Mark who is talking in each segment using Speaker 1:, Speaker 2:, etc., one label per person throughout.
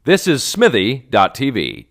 Speaker 1: This is Smithy.tv.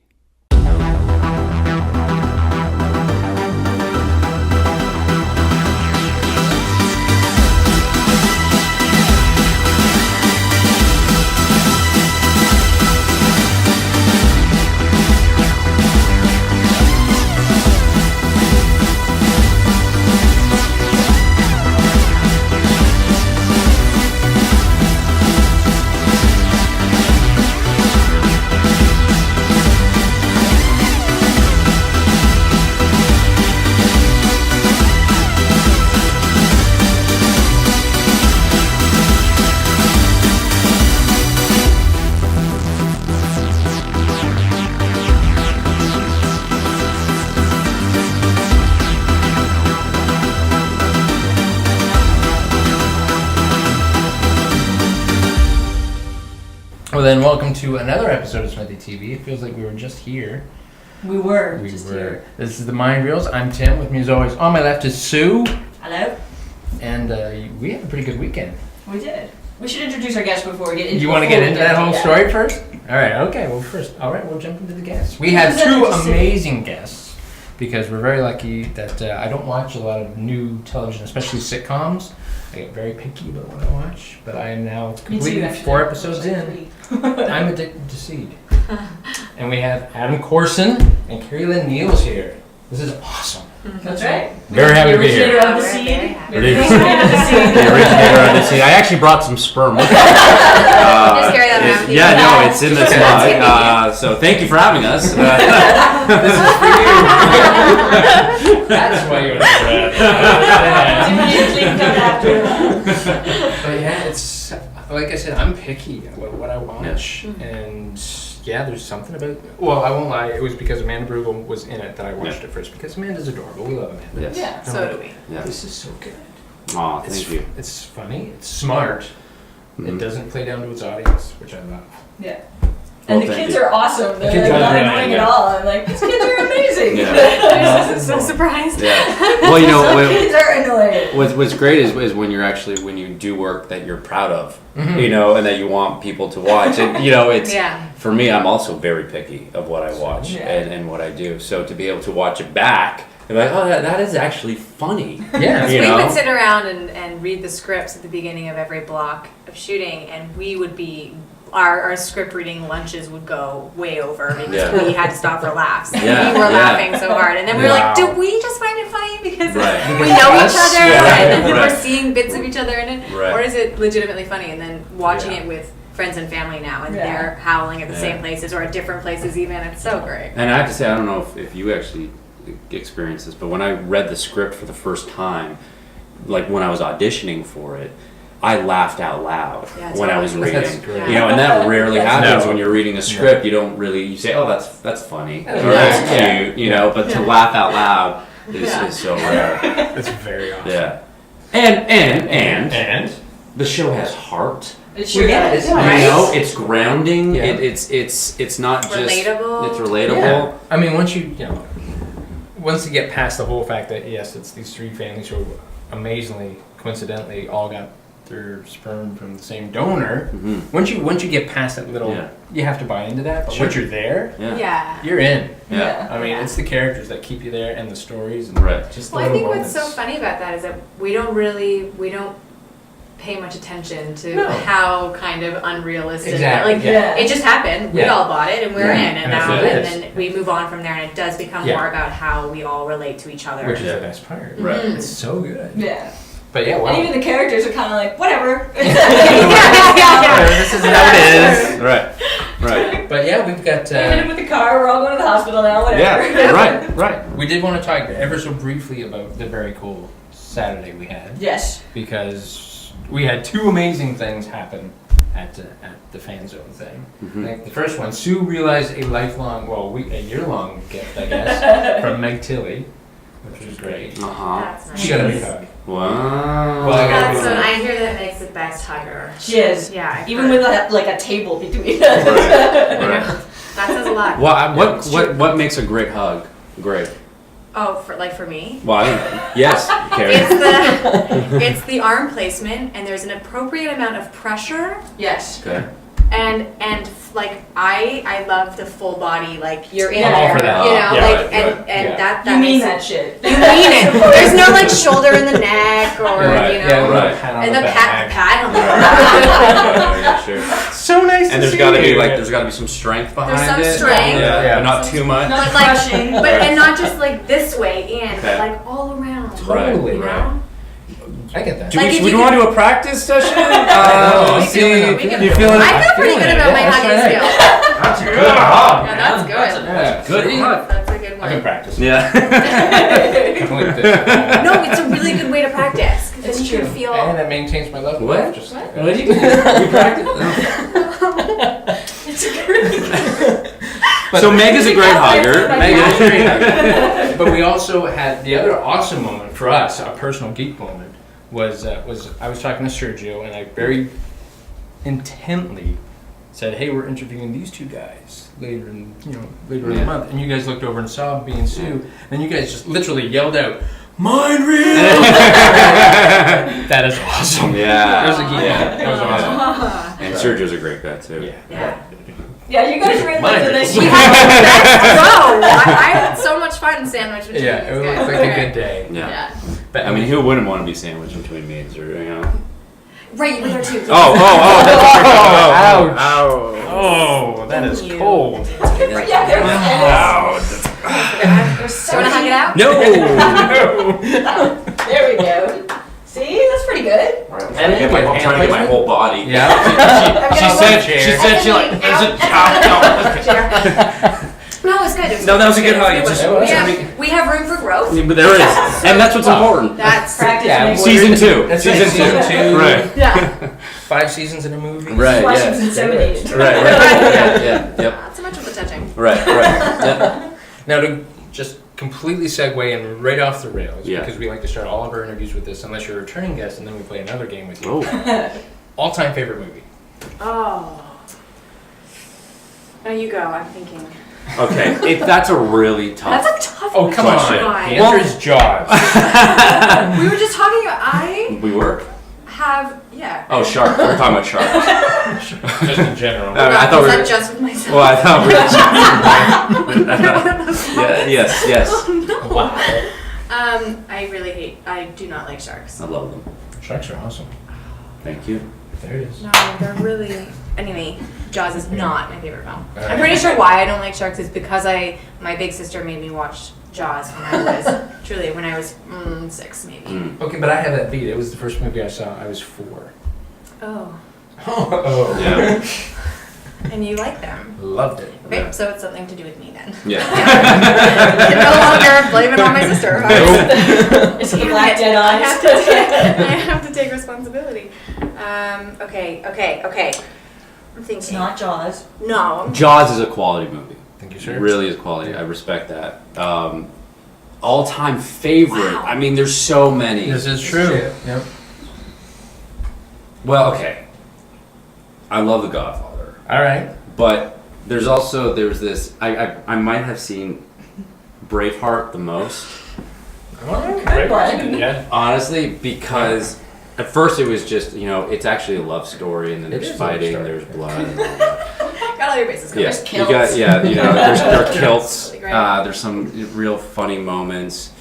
Speaker 2: Well then, welcome to another episode of Smithy TV. It feels like we were just here.
Speaker 3: We were here.
Speaker 2: This is the Mind Reels. I'm Tim. With me as always, on my left is Sue.
Speaker 3: Hello.
Speaker 2: And we had a pretty good weekend.
Speaker 3: We did. We should introduce our guest before we get into.
Speaker 2: You want to get into that whole story first? All right. Okay. Well, we'll jump into the guests. We have two amazing guests because we're very lucky that I don't watch a lot of new television, especially sitcoms. I get very picky about what I watch, but I am now completely 4 episodes in. I'm addicted to Seed. And we have Adam Korson and Carrie-Lynn Neales here. This is awesome.
Speaker 3: That's right.
Speaker 2: Very happy to be here.
Speaker 3: The originator of the Seed.
Speaker 2: The originator of the Seed. I actually brought some sperm with me.
Speaker 4: Just carry that around with you.
Speaker 5: Yeah, no, it's in this mug. So thank you for having us.
Speaker 2: This is for you. That's why you're But yeah, it's like I said, I'm picky about what I watch, and yeah, there's something about. Well, I won't lie, it was because Amanda Brugel was in it that I watched it first. Because Amanda's adorable. We love Amanda.
Speaker 5: Yes.
Speaker 4: Yeah, so do we.
Speaker 5: Yeah.
Speaker 2: This is so good.
Speaker 5: Aw, thank you.
Speaker 2: It's funny. It's smart. It doesn't play down to its audience, which I love.
Speaker 3: Yeah. And the kids are awesome. They're
Speaker 2: kids
Speaker 3: like
Speaker 2: are
Speaker 3: not
Speaker 2: really
Speaker 3: annoying
Speaker 2: good.
Speaker 3: at all. I'm like, these kids are amazing.
Speaker 4: I'm so surprised.
Speaker 5: Yeah. Well, you know,
Speaker 3: Some kids are annoying.
Speaker 5: what's great is when you do work that you're proud of, you know, and that you want people to watch. And, you know, it's, for me, I'm also very picky of what I watch and what I do. So to be able to watch it back, you're like, oh, that is actually funny.
Speaker 2: Yeah.
Speaker 5: You
Speaker 4: We
Speaker 5: know?
Speaker 4: would sit around and read the scripts at the beginning of every block of shooting, and we would be, our script reading lunches would go way over because we had to stop for laughs.
Speaker 5: Yeah,
Speaker 4: We were
Speaker 5: yeah.
Speaker 4: laughing so hard. And then we were like, do we just find it funny because
Speaker 5: Right.
Speaker 4: we know each other and
Speaker 5: Right.
Speaker 4: we're seeing bits of each other in it?
Speaker 5: Right.
Speaker 4: Or is it legitimately funny? And then watching it with friends and family now, and they're howling at the same places or at different places even. It's so great.
Speaker 5: And I have to say, I don't know if you actually experienced this, but when I read the script for the first time, like when I was auditioning for it, I laughed out loud when I was reading.
Speaker 2: That's great.
Speaker 5: You know, and that rarely happens
Speaker 2: No.
Speaker 5: when you're reading a script. You don't really, you say, oh, that's funny, or that's
Speaker 2: Yeah.
Speaker 5: cute, you know, but to laugh out loud is so rare.
Speaker 2: It's very awesome.
Speaker 5: Yeah. And
Speaker 2: And?
Speaker 5: the show has heart.
Speaker 3: It sure does.
Speaker 5: You know, it's grounding.
Speaker 2: Yeah.
Speaker 5: It's not just
Speaker 4: Relatable.
Speaker 5: It's relatable.
Speaker 2: Yeah. I mean, once you get past the whole fact that yes, it's these three families who amazingly, coincidentally, all got their sperm from the same donor. Once you get past that little, you have to buy into that. But once you're there, you're in.
Speaker 5: Yeah.
Speaker 2: I mean, it's the characters that keep you there and the stories and just the
Speaker 4: Well, I
Speaker 2: little
Speaker 4: think what's
Speaker 2: moments.
Speaker 4: so funny about that is that we don't pay much attention to how kind of unrealistic.
Speaker 2: Exactly.
Speaker 4: Like
Speaker 2: Yeah.
Speaker 4: it just happened. We all bought it and we're in, and
Speaker 2: And that's
Speaker 4: now
Speaker 2: what it
Speaker 4: and
Speaker 2: is.
Speaker 4: then we move on from there, and it does become more about how we all relate to each other.
Speaker 2: Which is the best part.
Speaker 5: Right.
Speaker 2: It's so good.
Speaker 3: Yeah.
Speaker 2: But yeah, wow.
Speaker 3: And even the characters are kind of like, whatever.
Speaker 2: This is how it is.
Speaker 5: Right.
Speaker 3: But
Speaker 2: yeah, we've got.
Speaker 3: We hit him with the car. We're all going to the hospital now. Whatever.
Speaker 5: Yeah. Right.
Speaker 2: We did want to talk ever so briefly about the very cool Saturday we had.
Speaker 3: Yes.
Speaker 2: Because we had two amazing things happen at the fan zone thing. Like the first one, Sue realized a year-long gift, I guess, from Meg Tilly, which was great.
Speaker 4: That's nice.
Speaker 2: She got a big hug.
Speaker 5: Wow.
Speaker 2: Well, I got
Speaker 4: That's
Speaker 2: a big
Speaker 4: I hear that makes the best hugger.
Speaker 3: She is.
Speaker 4: Yeah. I've
Speaker 3: Even
Speaker 4: heard.
Speaker 3: with a table between us.
Speaker 5: Right.
Speaker 4: That says a lot.
Speaker 5: What makes a great hug great?
Speaker 4: Oh, for me.
Speaker 5: Well, yes, Carrie.
Speaker 4: It's the arm placement, and there's an appropriate amount of pressure.
Speaker 3: Yes.
Speaker 5: Okay.
Speaker 4: and like I love the full body, like you're in
Speaker 2: I'm all for
Speaker 4: there,
Speaker 2: that.
Speaker 4: you know,
Speaker 2: Yeah,
Speaker 4: like
Speaker 2: right,
Speaker 4: and
Speaker 2: yeah.
Speaker 4: that
Speaker 3: You mean
Speaker 4: makes
Speaker 3: that shit.
Speaker 4: You mean it. There's no like shoulder in the neck or
Speaker 5: Right,
Speaker 4: you know,
Speaker 2: Yeah,
Speaker 5: right.
Speaker 2: pat on
Speaker 4: and
Speaker 2: the
Speaker 4: the
Speaker 2: back.
Speaker 4: pat on the
Speaker 5: Yeah, sure.
Speaker 2: So nice.
Speaker 5: And there's got to be there's got to be some strength behind
Speaker 4: some
Speaker 5: it.
Speaker 4: strength.
Speaker 5: Yeah, but not too much.
Speaker 3: Not
Speaker 4: but like,
Speaker 3: crushing.
Speaker 4: and not just like this way in,
Speaker 5: Okay.
Speaker 4: but like all around.
Speaker 2: Totally.
Speaker 4: You know?
Speaker 5: Right.
Speaker 2: I get that.
Speaker 5: Do
Speaker 4: Like,
Speaker 5: we,
Speaker 4: if
Speaker 5: we
Speaker 4: you
Speaker 5: want to do a practice session?
Speaker 2: I'm
Speaker 5: See,
Speaker 2: feeling it.
Speaker 5: you feeling
Speaker 4: I
Speaker 5: it?
Speaker 4: feel pretty good about my
Speaker 2: Yeah,
Speaker 4: hugging
Speaker 2: that's right.
Speaker 4: skill.
Speaker 2: That's a good hug.
Speaker 4: Yeah, that's good.
Speaker 2: Yeah.
Speaker 5: Good hug.
Speaker 4: That's a good
Speaker 2: I've been
Speaker 4: one.
Speaker 2: practicing.
Speaker 5: Yeah.
Speaker 2: Like this.
Speaker 4: No, it's a really good way to practice because
Speaker 3: It's
Speaker 4: then you can
Speaker 3: true.
Speaker 4: feel.
Speaker 2: And it maintains my level.
Speaker 5: What?
Speaker 2: Just,
Speaker 5: What do you practice?
Speaker 3: It's a great.
Speaker 5: So Meg is a great hugger. Meg is a great hugger.
Speaker 2: But we also had the other awesome moment for us, a personal geek moment, was I was talking to Sergio and I very intently said, "Hey, we're interviewing these two guys later in the month," and you guys looked over and saw me and Sue, and you guys just literally yelled out, "Mind read!" That is awesome.
Speaker 5: Yeah.
Speaker 2: That was a geek.
Speaker 5: Yeah.
Speaker 2: That was awesome.
Speaker 5: And Sergio's a great guy too.
Speaker 2: Yeah.
Speaker 3: Yeah, you guys really
Speaker 2: Mine
Speaker 3: looked at
Speaker 2: is.
Speaker 3: this.
Speaker 4: We had I had so much fun sandwich between
Speaker 2: Yeah,
Speaker 4: these
Speaker 2: it
Speaker 4: guys.
Speaker 2: was like a good day.
Speaker 5: Yeah.
Speaker 4: Yeah.
Speaker 2: But
Speaker 5: I mean, who wouldn't want to be sandwiched between meats or
Speaker 4: Right, you were there too.
Speaker 2: Ouch.
Speaker 5: Ow.
Speaker 2: Oh, that is cold.
Speaker 3: Yeah, there was.
Speaker 2: Ouch.
Speaker 3: There's
Speaker 4: Do you want to hug it out?
Speaker 5: No.
Speaker 3: There we go. See, that's pretty good.
Speaker 5: I'm trying to get my whole body.
Speaker 2: Yeah. She said she like,
Speaker 4: Ow.
Speaker 2: is it?
Speaker 4: No, it's good.
Speaker 5: No, that was a good hug. It's just,
Speaker 4: We have room for growth.
Speaker 5: but there is, and that's what's important.
Speaker 4: That's
Speaker 3: Practice
Speaker 2: Yeah,
Speaker 3: makes
Speaker 5: Season 2.
Speaker 2: That's
Speaker 5: Season
Speaker 2: right, season 2.
Speaker 5: Right.
Speaker 4: yeah.
Speaker 2: 5 seasons in a movie.
Speaker 5: Right.
Speaker 3: why
Speaker 5: Yeah.
Speaker 3: she's intimidated.
Speaker 5: Right. Yeah. Yep.
Speaker 4: Not so much of the touching.
Speaker 5: Right. Yeah.
Speaker 2: Now to just completely segue and right off the rails,
Speaker 5: Yeah.
Speaker 2: because we like to start all of our interviews with this, unless you're a returning guest, and then we play another game with you.
Speaker 5: Oh.
Speaker 2: All-time favorite movie.
Speaker 4: Oh. Now you go. I'm thinking.
Speaker 5: Okay. That's a really tough.
Speaker 4: That's a tough
Speaker 2: Oh, come
Speaker 5: Question.
Speaker 2: on. The answer is Jaws.
Speaker 4: We were just talking about. I
Speaker 5: We were.
Speaker 4: have. Yeah.
Speaker 5: Oh, shark. We're talking about sharks.
Speaker 2: Just in general.
Speaker 5: I thought
Speaker 4: Was
Speaker 5: we
Speaker 4: that
Speaker 5: were.
Speaker 4: just with myself?
Speaker 5: Well, I thought we were. Yeah, yes.
Speaker 2: Wow.
Speaker 4: I really hate. I do not like sharks.
Speaker 5: I love them.
Speaker 2: Sharks are awesome.
Speaker 5: Thank you.
Speaker 2: There it is.
Speaker 4: No, they're really. Anyway, Jaws is not my favorite film.
Speaker 2: Alright.
Speaker 4: I'm pretty sure why I don't like sharks is because my big sister made me watch Jaws when I was 6 maybe.
Speaker 5: Mm.
Speaker 2: Okay, but I have that beat. It was the first movie I saw. I was 4.
Speaker 4: Oh,
Speaker 2: Oh.
Speaker 5: Yeah.
Speaker 4: and you like them?
Speaker 2: Loved it.
Speaker 4: Okay,
Speaker 5: Yeah.
Speaker 4: so it's something to do with me then.
Speaker 5: Yeah.
Speaker 4: I can no longer blame it on my sister.
Speaker 3: It's the black dead
Speaker 4: I
Speaker 3: eyes.
Speaker 4: have to take responsibility. Okay. I'm thinking.
Speaker 3: It's not Jaws.
Speaker 4: No.
Speaker 5: Jaws is a quality movie.
Speaker 2: Thank you,
Speaker 5: It
Speaker 2: sir.
Speaker 5: really is quality. I respect that. All-time favorite.
Speaker 4: Wow.
Speaker 5: I mean, there's so many.
Speaker 2: This is true. Yep.
Speaker 5: Well, okay. I love The Godfather,
Speaker 2: All right.
Speaker 5: but there's this. I might have seen Braveheart the most,
Speaker 3: Good one.
Speaker 2: Yeah.
Speaker 5: honestly, because at first it was just it's actually a love story, and then
Speaker 2: It
Speaker 5: there's
Speaker 2: is a love
Speaker 5: fighting,
Speaker 2: story.
Speaker 5: there's blood. And all that.
Speaker 4: Got all your bases covered.
Speaker 5: Yeah,
Speaker 3: There's
Speaker 5: you got
Speaker 3: kilts.
Speaker 5: there are kilts.
Speaker 4: Really great.
Speaker 5: There's some real funny moments.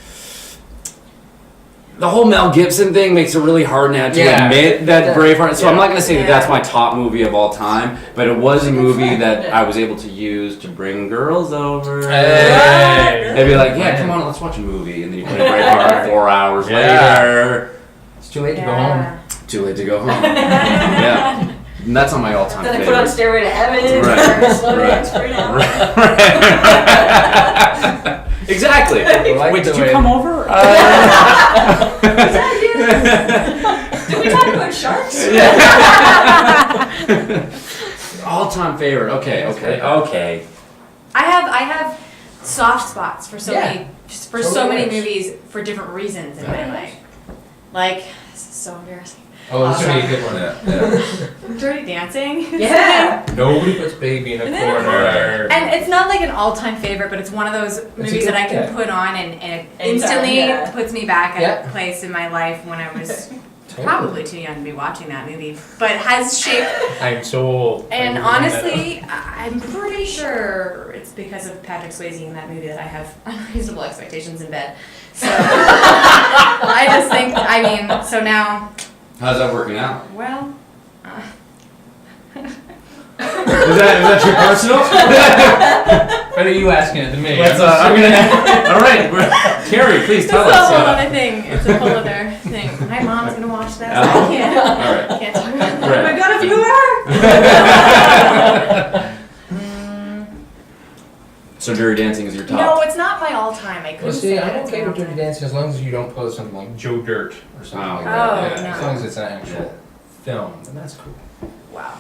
Speaker 5: The whole Mel Gibson thing makes it really hard now to
Speaker 2: Yeah.
Speaker 5: admit that Braveheart. So I'm not going to say that
Speaker 4: Yeah.
Speaker 5: that's my top movie of all time, but it was a movie that I was able to use to bring girls over.
Speaker 2: Hey.
Speaker 5: They'd be like, "Yeah, come on, let's watch a movie," and then you play Braveheart 4 hours
Speaker 2: Yeah.
Speaker 5: later.
Speaker 2: It's too late to go home.
Speaker 5: Too late to go home. Yeah, and that's on my all-time
Speaker 3: Then they
Speaker 5: favorite.
Speaker 3: put on Stairway to Heaven.
Speaker 5: Right.
Speaker 3: Slow
Speaker 5: Right.
Speaker 3: dance for an hour.
Speaker 5: Exactly.
Speaker 2: Like
Speaker 5: Wait,
Speaker 2: the
Speaker 5: did you
Speaker 2: way-
Speaker 5: come over?
Speaker 3: Is that you? Did we talk about sharks?
Speaker 5: All-time favorite. Okay.
Speaker 4: I have soft spots for so
Speaker 2: Yeah.
Speaker 4: many
Speaker 2: So
Speaker 4: so many
Speaker 2: nice.
Speaker 4: movies for different reasons in my
Speaker 2: Yeah.
Speaker 4: life. Like this is so embarrassing.
Speaker 2: Oh, this would be a good one.
Speaker 4: Dirty Dancing.
Speaker 3: Yeah.
Speaker 2: Nobody puts baby in a
Speaker 3: And then-
Speaker 2: corner.
Speaker 4: And it's not like an all-time favorite, but it's one of those movies
Speaker 2: good-
Speaker 4: that I can
Speaker 2: yeah.
Speaker 4: put on and it
Speaker 3: Anytime,
Speaker 4: instantly
Speaker 3: yeah.
Speaker 4: puts me back at
Speaker 2: Yeah.
Speaker 4: a place in my life when I was Probably too young to be watching that movie, but has shaped.
Speaker 2: I'm so old.
Speaker 4: And honestly, I'm pretty sure it's because of Patrick Swayze in that movie that I have unreasonable expectations in bed. So I just think, so now.
Speaker 5: How's that working out?
Speaker 4: Well.
Speaker 5: Is that too personal?
Speaker 2: What are you asking it to me?
Speaker 5: All right, Carrie, please tell
Speaker 4: It's a
Speaker 5: us.
Speaker 4: whole other thing. It's a whole other thing. My mom's gonna watch that. So I can't.
Speaker 5: All right.
Speaker 4: Can't talk about that.
Speaker 5: Right.
Speaker 4: Oh my god, a viewer.
Speaker 5: So Dirty Dancing is your top.
Speaker 4: No, it's not my all-time. I couldn't
Speaker 2: Well, see,
Speaker 4: say
Speaker 2: I'm
Speaker 4: it's
Speaker 2: okay
Speaker 4: my
Speaker 2: with Dirty
Speaker 4: all-time.
Speaker 2: Dancing as long as you don't post something like Joe Dirt or something like that.
Speaker 4: Oh,
Speaker 2: Yeah,
Speaker 4: no.
Speaker 2: As long as it's an actual film, then that's cool.
Speaker 4: Wow.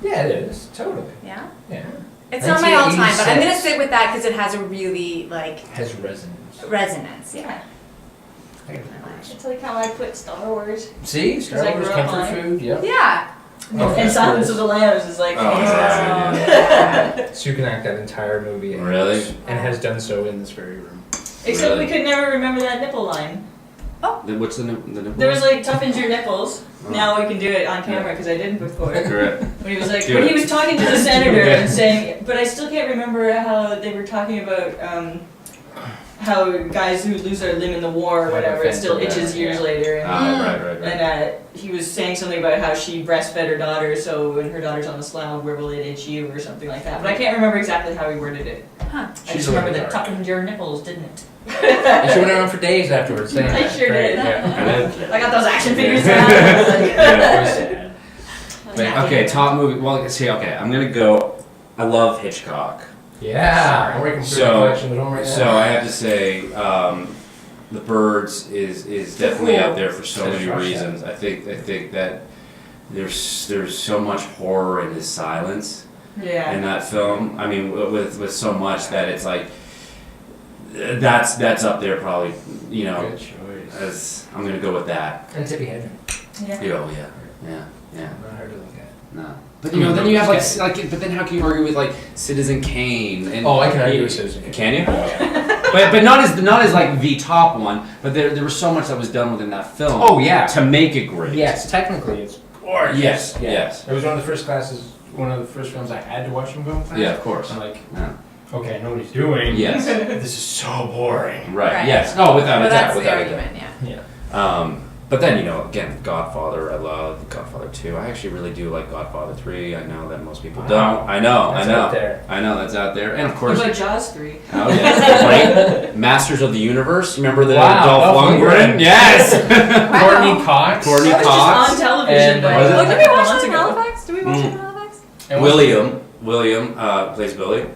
Speaker 2: Yeah, it is. Totally.
Speaker 4: Yeah?
Speaker 2: Yeah.
Speaker 4: It's not my all-time, but I'm gonna
Speaker 2: 1986.
Speaker 4: sit with that because it has a really,
Speaker 2: Has resonance.
Speaker 4: resonance. Yeah.
Speaker 2: I gotta think of
Speaker 3: It's like how I put Star Wars.
Speaker 2: it. See? Star
Speaker 3: 'Cause I
Speaker 2: Wars
Speaker 3: grew up
Speaker 2: comfort
Speaker 3: on it.
Speaker 2: food. Yep.
Speaker 4: Yeah.
Speaker 2: Oh,
Speaker 3: And Silence of the Lambs is like.
Speaker 5: Oh, yeah.
Speaker 2: So you can act that entire movie. and-
Speaker 5: Really?
Speaker 2: And has done so in this very room.
Speaker 3: Except
Speaker 5: Really?
Speaker 3: we could never remember that nipple line.
Speaker 5: What's the nipple?
Speaker 3: There was like toughens your nipples.
Speaker 5: Oh.
Speaker 3: Now we can do it on camera because I didn't before.
Speaker 5: Correct.
Speaker 3: When he was like,
Speaker 5: Do
Speaker 3: when
Speaker 5: it.
Speaker 3: he was talking to the senator
Speaker 5: Yeah.
Speaker 3: and saying, but I still can't remember how they were talking about how guys who lose their limb in the war or
Speaker 2: Have
Speaker 3: whatever, it
Speaker 2: offense
Speaker 3: still
Speaker 2: or whatever,
Speaker 3: itches years
Speaker 2: yeah.
Speaker 3: later.
Speaker 5: Right.
Speaker 3: And he was saying something about how she breastfed her daughter, so when her daughter's on the slab, where will it itch you, or something like that. But I can't remember exactly how he worded it.
Speaker 4: Huh.
Speaker 3: I
Speaker 2: She's
Speaker 3: just
Speaker 2: a
Speaker 3: remember
Speaker 2: little
Speaker 3: that
Speaker 2: dark.
Speaker 3: toughened your nipples, didn't it?
Speaker 2: And she went around for days afterwards saying
Speaker 3: I
Speaker 2: that.
Speaker 3: sure
Speaker 2: Great,
Speaker 3: did.
Speaker 2: Yeah.
Speaker 3: I got those action figures
Speaker 5: Yeah.
Speaker 3: around. I was like,
Speaker 2: Yeah, it was sad.
Speaker 5: But, okay, top movie. Well, see, okay, I'm gonna go. I love Hitchcock.
Speaker 2: Yeah. I'm working through the
Speaker 5: So,
Speaker 2: collection at home right now.
Speaker 5: so I have to say, The Birds is definitely out there for so many reasons. I think that there's so much horror in his silence
Speaker 3: yeah.
Speaker 5: in that film. I mean, with so much that it's like that's up there probably. You know,
Speaker 2: Good choice.
Speaker 5: as I'm gonna go with that.
Speaker 2: And Tippy Hedren.
Speaker 3: Yeah.
Speaker 5: Yeah, yeah.
Speaker 2: Not hard to look at.
Speaker 5: No. But you know, then you have like, but then how can you argue with like Citizen Kane? And
Speaker 2: Oh, I can argue with Citizen Kane.
Speaker 5: Can you? but not as like the top one. But there was so much that was done within that film.
Speaker 2: Oh, yeah.
Speaker 5: To make it great.
Speaker 2: Yes, technically it's gorgeous.
Speaker 5: Yes,
Speaker 2: Yeah.
Speaker 5: yes.
Speaker 2: It was one of the first films I had to watch from film class.
Speaker 5: Yeah, of course.
Speaker 2: I'm like,
Speaker 5: Yeah.
Speaker 2: okay, I know what he's doing.
Speaker 5: Yes.
Speaker 2: This is so boring.
Speaker 5: Right.
Speaker 4: Right.
Speaker 5: Yes. Oh, without
Speaker 4: Well,
Speaker 5: a doubt.
Speaker 4: that's the
Speaker 5: Without a doubt.
Speaker 4: argument, yeah.
Speaker 2: Yeah.
Speaker 5: But then, you know, again, Godfather, I love Godfather 2. I actually really do like Godfather 3. I know that most people
Speaker 2: Wow.
Speaker 5: don't. I know,
Speaker 2: That's
Speaker 5: I know.
Speaker 2: out there.
Speaker 5: I know that's out there. And of
Speaker 3: What
Speaker 5: course,
Speaker 3: about Jaws 3?
Speaker 5: oh yes, great. Masters of the Universe. Remember the
Speaker 2: Wow,
Speaker 5: Dolph
Speaker 2: Dolph
Speaker 5: Lundgren?
Speaker 2: Lundgren.
Speaker 5: Yes.
Speaker 2: Courtney Cox.
Speaker 5: Courtney
Speaker 3: That was
Speaker 5: Cox.
Speaker 3: just on television,
Speaker 2: And,
Speaker 3: but
Speaker 5: was it?
Speaker 4: Oh, did we
Speaker 3: a couple
Speaker 4: watch
Speaker 3: months
Speaker 4: that in
Speaker 3: ago.
Speaker 4: Halifax? Did we watch it in Halifax?
Speaker 2: And what's-
Speaker 5: William plays Billy.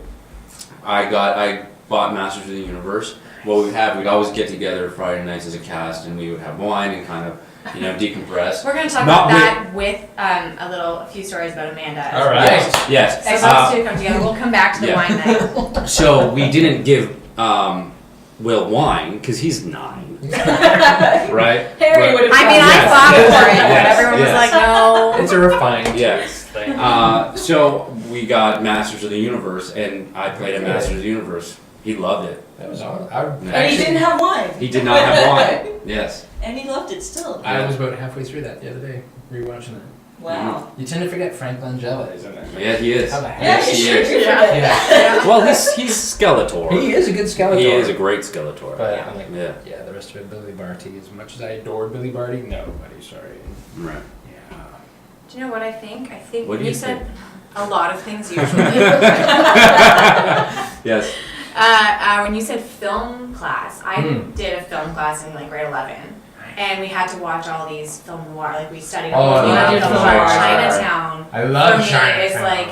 Speaker 5: I bought Masters of the Universe. What we'd always get together Friday nights as a cast, and we would have wine and kind of, you know, decompress.
Speaker 4: We're going to talk
Speaker 5: Not
Speaker 4: about that with a few stories about Amanda. as
Speaker 2: All
Speaker 4: well.
Speaker 2: right.
Speaker 5: Yes.
Speaker 4: So those two come together. We'll come back to the
Speaker 5: Yeah.
Speaker 4: wine night.
Speaker 5: So we didn't give Will wine because he's 9, right?
Speaker 3: Harry would have.
Speaker 4: I mean,
Speaker 5: Yes.
Speaker 4: I fought for it, but
Speaker 5: Yes.
Speaker 4: everyone was
Speaker 5: Yes.
Speaker 4: like, no.
Speaker 2: It's a refined
Speaker 5: Yes.
Speaker 2: thing.
Speaker 5: So we got Masters of the Universe, and I played a Masters of the Universe. He loved it.
Speaker 2: That was all. I,
Speaker 5: Yeah.
Speaker 3: And he didn't have wine.
Speaker 5: He did not have wine. Yes.
Speaker 3: And he loved it still.
Speaker 2: I was about halfway through that the other day, rewatching it.
Speaker 3: Wow.
Speaker 2: You tend to forget Frank Langella, isn't it?
Speaker 5: Yeah, he is.
Speaker 2: How the heck?
Speaker 3: Yeah,
Speaker 5: Yes,
Speaker 3: he
Speaker 5: he
Speaker 3: sure
Speaker 5: is.
Speaker 3: did.
Speaker 2: Yeah.
Speaker 5: Well, he's Skeletor.
Speaker 2: He is a good Skeletor.
Speaker 5: He is a great Skeletor.
Speaker 2: But I'm like,
Speaker 5: Yeah.
Speaker 2: yeah, the rest of it, Billy Barty. As much as I adore Billy Barty, no, buddy, sorry.
Speaker 5: Right.
Speaker 2: Yeah.
Speaker 4: Do you know what I think? I think
Speaker 5: What do
Speaker 4: you
Speaker 5: you
Speaker 4: said
Speaker 5: think?
Speaker 4: a lot of things usually.
Speaker 5: Yes.
Speaker 4: When you said film class, I did a film class in like grade 11. And we had to watch all these film noir, like we studied
Speaker 2: Oh,
Speaker 4: all
Speaker 2: I
Speaker 4: these
Speaker 2: love
Speaker 4: film
Speaker 2: film
Speaker 4: noir.
Speaker 2: noir.
Speaker 4: Chinatown.
Speaker 2: I love
Speaker 4: For me,
Speaker 2: Chinatown.
Speaker 4: it's like,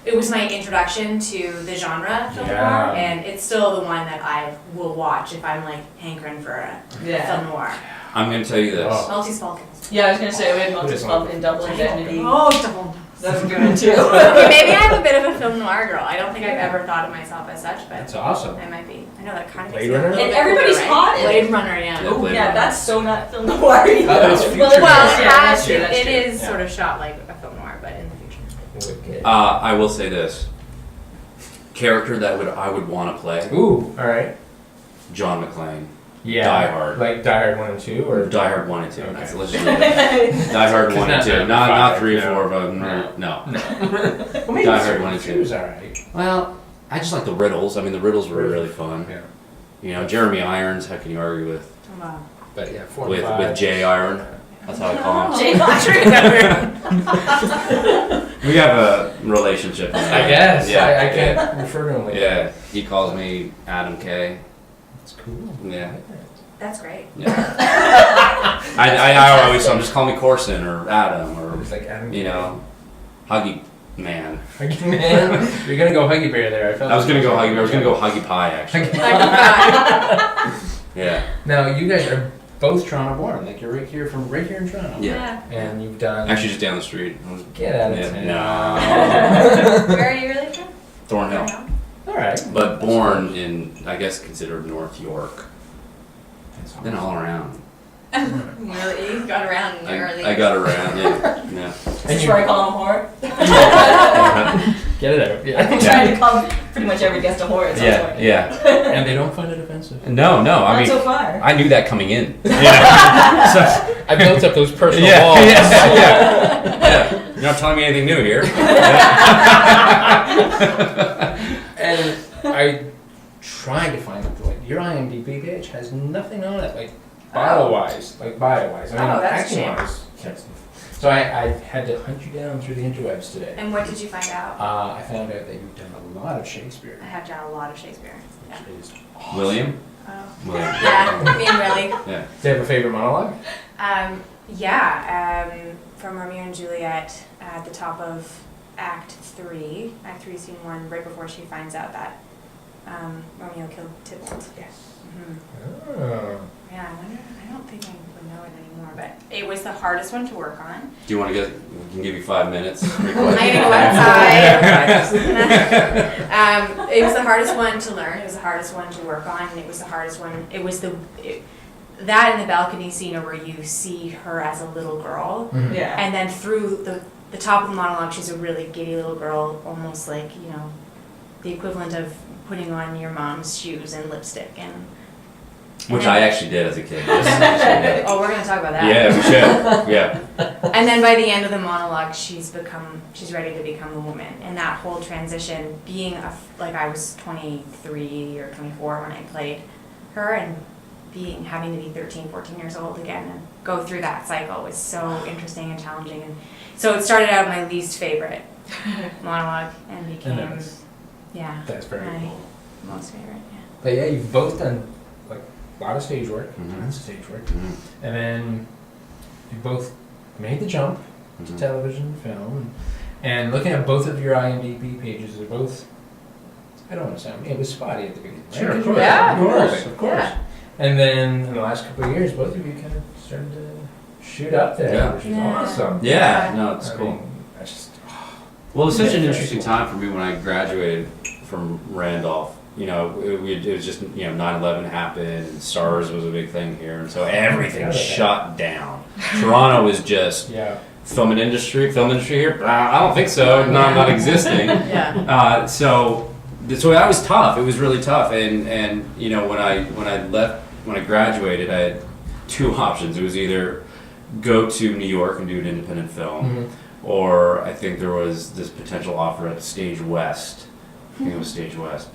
Speaker 4: it was my introduction to the genre film
Speaker 2: Yeah.
Speaker 4: noir, and it's still the one that I will watch if I'm like hankering for a
Speaker 3: Yeah.
Speaker 4: film noir.
Speaker 5: I'm going to tell you this.
Speaker 2: Oh.
Speaker 4: Maltese Falcons.
Speaker 3: Yeah, I was gonna say we had
Speaker 2: What is
Speaker 3: multiple in Double Indemnity.
Speaker 4: Oh, double.
Speaker 3: That's a good one too.
Speaker 4: Okay, maybe I'm a bit of a film noir girl. I don't think I've ever thought of myself as such, but
Speaker 2: That's awesome.
Speaker 4: I might be. I know that kind of
Speaker 2: Blade
Speaker 4: makes me a
Speaker 2: Runner?
Speaker 4: little
Speaker 3: And
Speaker 4: bit
Speaker 3: everybody's
Speaker 4: cooler,
Speaker 3: hot
Speaker 4: right?
Speaker 3: in it.
Speaker 4: Blade Runner, yeah.
Speaker 5: Yeah.
Speaker 3: Oh
Speaker 5: Blade
Speaker 3: yeah,
Speaker 5: Runner.
Speaker 3: that's so not film noir.
Speaker 2: it's future.
Speaker 4: Well,
Speaker 3: Yeah,
Speaker 4: that's
Speaker 3: true, that's
Speaker 4: it
Speaker 3: true.
Speaker 4: is
Speaker 2: Yeah.
Speaker 4: sort of shot like a film noir, but in the future.
Speaker 2: Wicked.
Speaker 5: I will say this. Character that I would want to play,
Speaker 2: Ooh, alright.
Speaker 5: John McClane.
Speaker 2: Yeah.
Speaker 5: Die Hard.
Speaker 2: Like Die Hard 1 and 2? Or
Speaker 5: Die Hard 1 and 2.
Speaker 2: Okay.
Speaker 5: That's legit. Die Hard 1 and 2. Not 3, 4, but no.
Speaker 2: Well, maybe
Speaker 5: Die Hard 1 and 2.
Speaker 2: was alright.
Speaker 5: Well, I just like the riddles. I mean, the riddles were really fun.
Speaker 2: Yeah.
Speaker 5: You know, Jeremy Irons, how can you argue with
Speaker 4: Wow.
Speaker 2: But yeah, 4 and 5.
Speaker 5: with Jay Iron? That's how I call him.
Speaker 3: Jay Autry.
Speaker 5: We have a relationship.
Speaker 2: I guess.
Speaker 5: Yeah.
Speaker 2: I can't refer to him like that.
Speaker 5: Yeah, he calls me Adam K.
Speaker 2: That's cool.
Speaker 5: Yeah.
Speaker 4: That's great.
Speaker 5: I always tell him, just call me Korson or Adam or,
Speaker 2: It's like Adam.
Speaker 5: you know, Huggy Man.
Speaker 2: Huggy Man. You're gonna go Huggy Bear there.
Speaker 5: I was gonna go Huggy. I was gonna go Huggy Pie actually. Yeah.
Speaker 2: Now you guys are both Toronto born. Like you're right here in Toronto.
Speaker 5: Yeah.
Speaker 2: And you've done.
Speaker 5: Actually, just down the street.
Speaker 2: Get out of
Speaker 5: Yeah,
Speaker 2: town.
Speaker 5: no.
Speaker 4: Where are you really from?
Speaker 5: Thornhill.
Speaker 2: All right.
Speaker 5: But born in, I guess, considered North York.
Speaker 2: That's
Speaker 5: Then all around.
Speaker 4: Really? You got around early.
Speaker 5: I got around. Yeah.
Speaker 3: That's where I call him whore.
Speaker 2: Get it out.
Speaker 3: I've
Speaker 2: Yeah.
Speaker 3: been trying to call pretty much every guest a whore at some point.
Speaker 5: Yeah.
Speaker 2: And they don't find it offensive.
Speaker 5: No. I
Speaker 3: Not
Speaker 5: mean,
Speaker 3: so far.
Speaker 5: I knew that coming in.
Speaker 2: I built up those personal walls.
Speaker 5: Yeah. You're not telling me anything new here.
Speaker 2: And I tried to find it. Like your IMDb page has nothing on it. Like bio-wise. I mean,
Speaker 4: that's a shame.
Speaker 2: action-wise. yes. So I had to hunt you down through the interwebs today.
Speaker 4: And what did you find out?
Speaker 2: I found out that you've done a lot of Shakespeare.
Speaker 4: I have done a lot of Shakespeare. Yeah.
Speaker 2: Which is
Speaker 5: William?
Speaker 4: Oh.
Speaker 5: William.
Speaker 4: Yeah, me and Willie.
Speaker 5: Yeah.
Speaker 2: Do you have a favorite monologue?
Speaker 4: From Romeo and Juliet at the top of Act 3, Act 3, Scene 1, right before she finds out that Romeo killed Tybalt.
Speaker 2: Yes.
Speaker 4: Mm-hmm.
Speaker 2: Oh.
Speaker 4: Yeah, I don't think I would know it anymore, but it was the hardest one to work on.
Speaker 5: Do you want to get? We can give you 5 minutes.
Speaker 4: I need to go outside. It was the hardest one to learn. It was the hardest one to work on, and it was the hardest one. It was that in the balcony scene where you see her as a little girl,
Speaker 2: Mhm.
Speaker 3: Yeah.
Speaker 4: and then through the top of the monologue, she's a really giddy little girl, almost like, you know, the equivalent of putting on your mom's shoes and lipstick and.
Speaker 5: Which I actually did as a kid.
Speaker 4: Oh, we're gonna talk about that.
Speaker 5: Yeah, we should. Yeah.
Speaker 4: And then by the end of the monologue, she's ready to become a woman. And that whole transition, being I was 23 or 24 when I played her, and having to be 13, 14 years old again and go through that cycle was so interesting and challenging. And so it started out my least favorite monologue and became,
Speaker 2: That's very
Speaker 4: my
Speaker 2: cool.
Speaker 4: most favorite. Yeah.
Speaker 2: But yeah, you've both done like a lot of stage work,
Speaker 5: Mhm.
Speaker 2: tons of stage work,
Speaker 5: Mhm.
Speaker 2: and then you both made the jump to
Speaker 5: Mhm.
Speaker 2: television and film. And looking at both of your IMDb pages, they're both. I don't want to sound. It was spotty at the beginning. Right?
Speaker 5: Sure, of
Speaker 2: 'Cause
Speaker 5: course.
Speaker 2: you were
Speaker 4: Yeah, of
Speaker 2: early,
Speaker 4: course.
Speaker 2: of course.
Speaker 4: Yeah.
Speaker 2: And then in the last couple of years, both of you kind of started to shoot up there,
Speaker 5: Yeah.
Speaker 2: which is
Speaker 4: Yeah.
Speaker 2: awesome.
Speaker 5: Yeah. No, it's
Speaker 2: I
Speaker 5: cool.
Speaker 2: mean, I just.
Speaker 5: Well, it's such
Speaker 2: Yeah,
Speaker 5: an
Speaker 2: very
Speaker 5: interesting
Speaker 2: cool.
Speaker 5: time for me when I graduated from Randolph. You know, it was just, 9/11 happened, and SARS was a big thing here, and so everything shut down. Toronto was just
Speaker 2: Yeah.
Speaker 5: film industry here. I don't think so. Not existing.
Speaker 4: Yeah.
Speaker 5: So that was tough. It was really tough, and when I graduated, I had two options. It was either go to New York and do an independent film,
Speaker 2: Mhm.
Speaker 5: or I think there was this potential offer at Stage West. I think it was Stage West.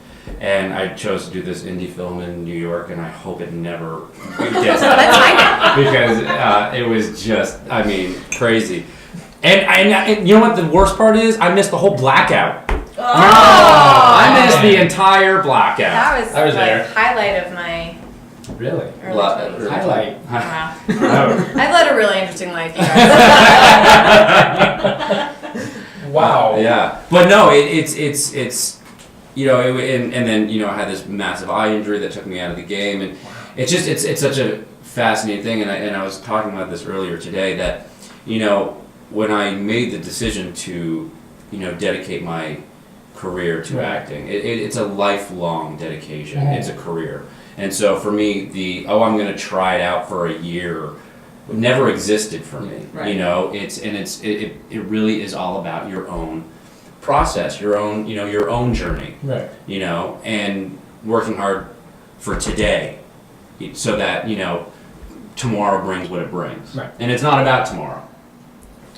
Speaker 5: And I chose to do this indie film in New York, and I hope it never gets that. Because it was just, crazy. And you know what the worst part is? I missed the whole blackout.
Speaker 3: Oh!
Speaker 5: I missed the entire blackout.
Speaker 4: That was
Speaker 2: I was
Speaker 4: the
Speaker 2: there.
Speaker 4: highlight of my
Speaker 2: Really?
Speaker 4: early
Speaker 5: Bla-
Speaker 4: 20s.
Speaker 2: Highlight.
Speaker 4: Wow.
Speaker 5: No.
Speaker 4: I've led a really interesting life, you guys.
Speaker 2: Wow.
Speaker 5: Yeah, but no, and then I had this massive eye injury that took me out of the game, and it's such a fascinating thing, and I was talking about this earlier today that when I made the decision to dedicate my career to
Speaker 2: Right.
Speaker 5: acting, it's a lifelong dedication.
Speaker 2: Mhm.
Speaker 5: It's a career, and so for me, I'm going to try it out for a year never existed for me.
Speaker 3: Right.
Speaker 5: It really is all about your own process, your own journey,
Speaker 2: Right.
Speaker 5: and working hard for today, so that, you know, tomorrow brings what it brings.
Speaker 2: Right.
Speaker 5: And it's not about tomorrow.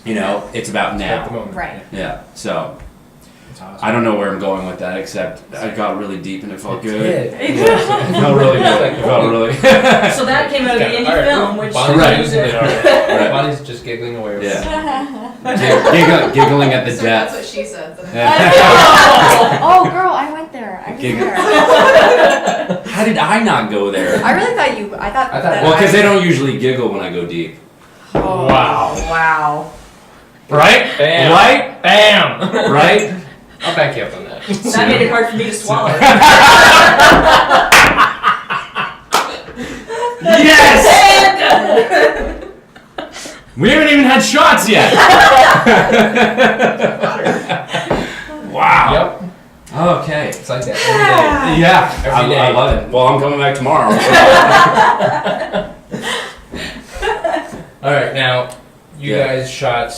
Speaker 5: You know, it's about
Speaker 2: At the
Speaker 5: now.
Speaker 2: moment.
Speaker 4: Right.
Speaker 5: Yeah. So
Speaker 2: It's awesome.
Speaker 5: I don't know where I'm going with that, except I got really deep and it felt good.
Speaker 2: Yeah.
Speaker 5: It felt really good. It felt really.
Speaker 3: So that came out of the indie film, which
Speaker 2: Bonnie's
Speaker 5: Right.
Speaker 2: losing it already.
Speaker 5: Right.
Speaker 2: Bonnie's just giggling away. With
Speaker 5: Yeah.
Speaker 2: it.
Speaker 5: Giggling at the
Speaker 6: So that's what
Speaker 5: depth.
Speaker 6: she said.
Speaker 4: Oh, girl, I went there. I was
Speaker 5: Giggle.
Speaker 4: there.
Speaker 5: How did I not go there?
Speaker 4: I really thought you. I thought. that
Speaker 5: Well, because
Speaker 4: I-
Speaker 5: they don't usually giggle when I go deep.
Speaker 4: Oh,
Speaker 2: Wow.
Speaker 4: Wow.
Speaker 2: Right? Bam.
Speaker 5: Right?
Speaker 2: Bam.
Speaker 5: Right?
Speaker 2: I'll back you up on that.
Speaker 3: that made it hard for me to swallow.
Speaker 5: Yes! We haven't even had shots yet. Wow.
Speaker 2: Yep.
Speaker 5: Okay.
Speaker 2: It's like that every
Speaker 5: Yeah.
Speaker 2: Every day.
Speaker 5: I love it. Well, I'm coming back tomorrow.
Speaker 2: day. All right, now you
Speaker 5: Yeah.
Speaker 2: guys shot.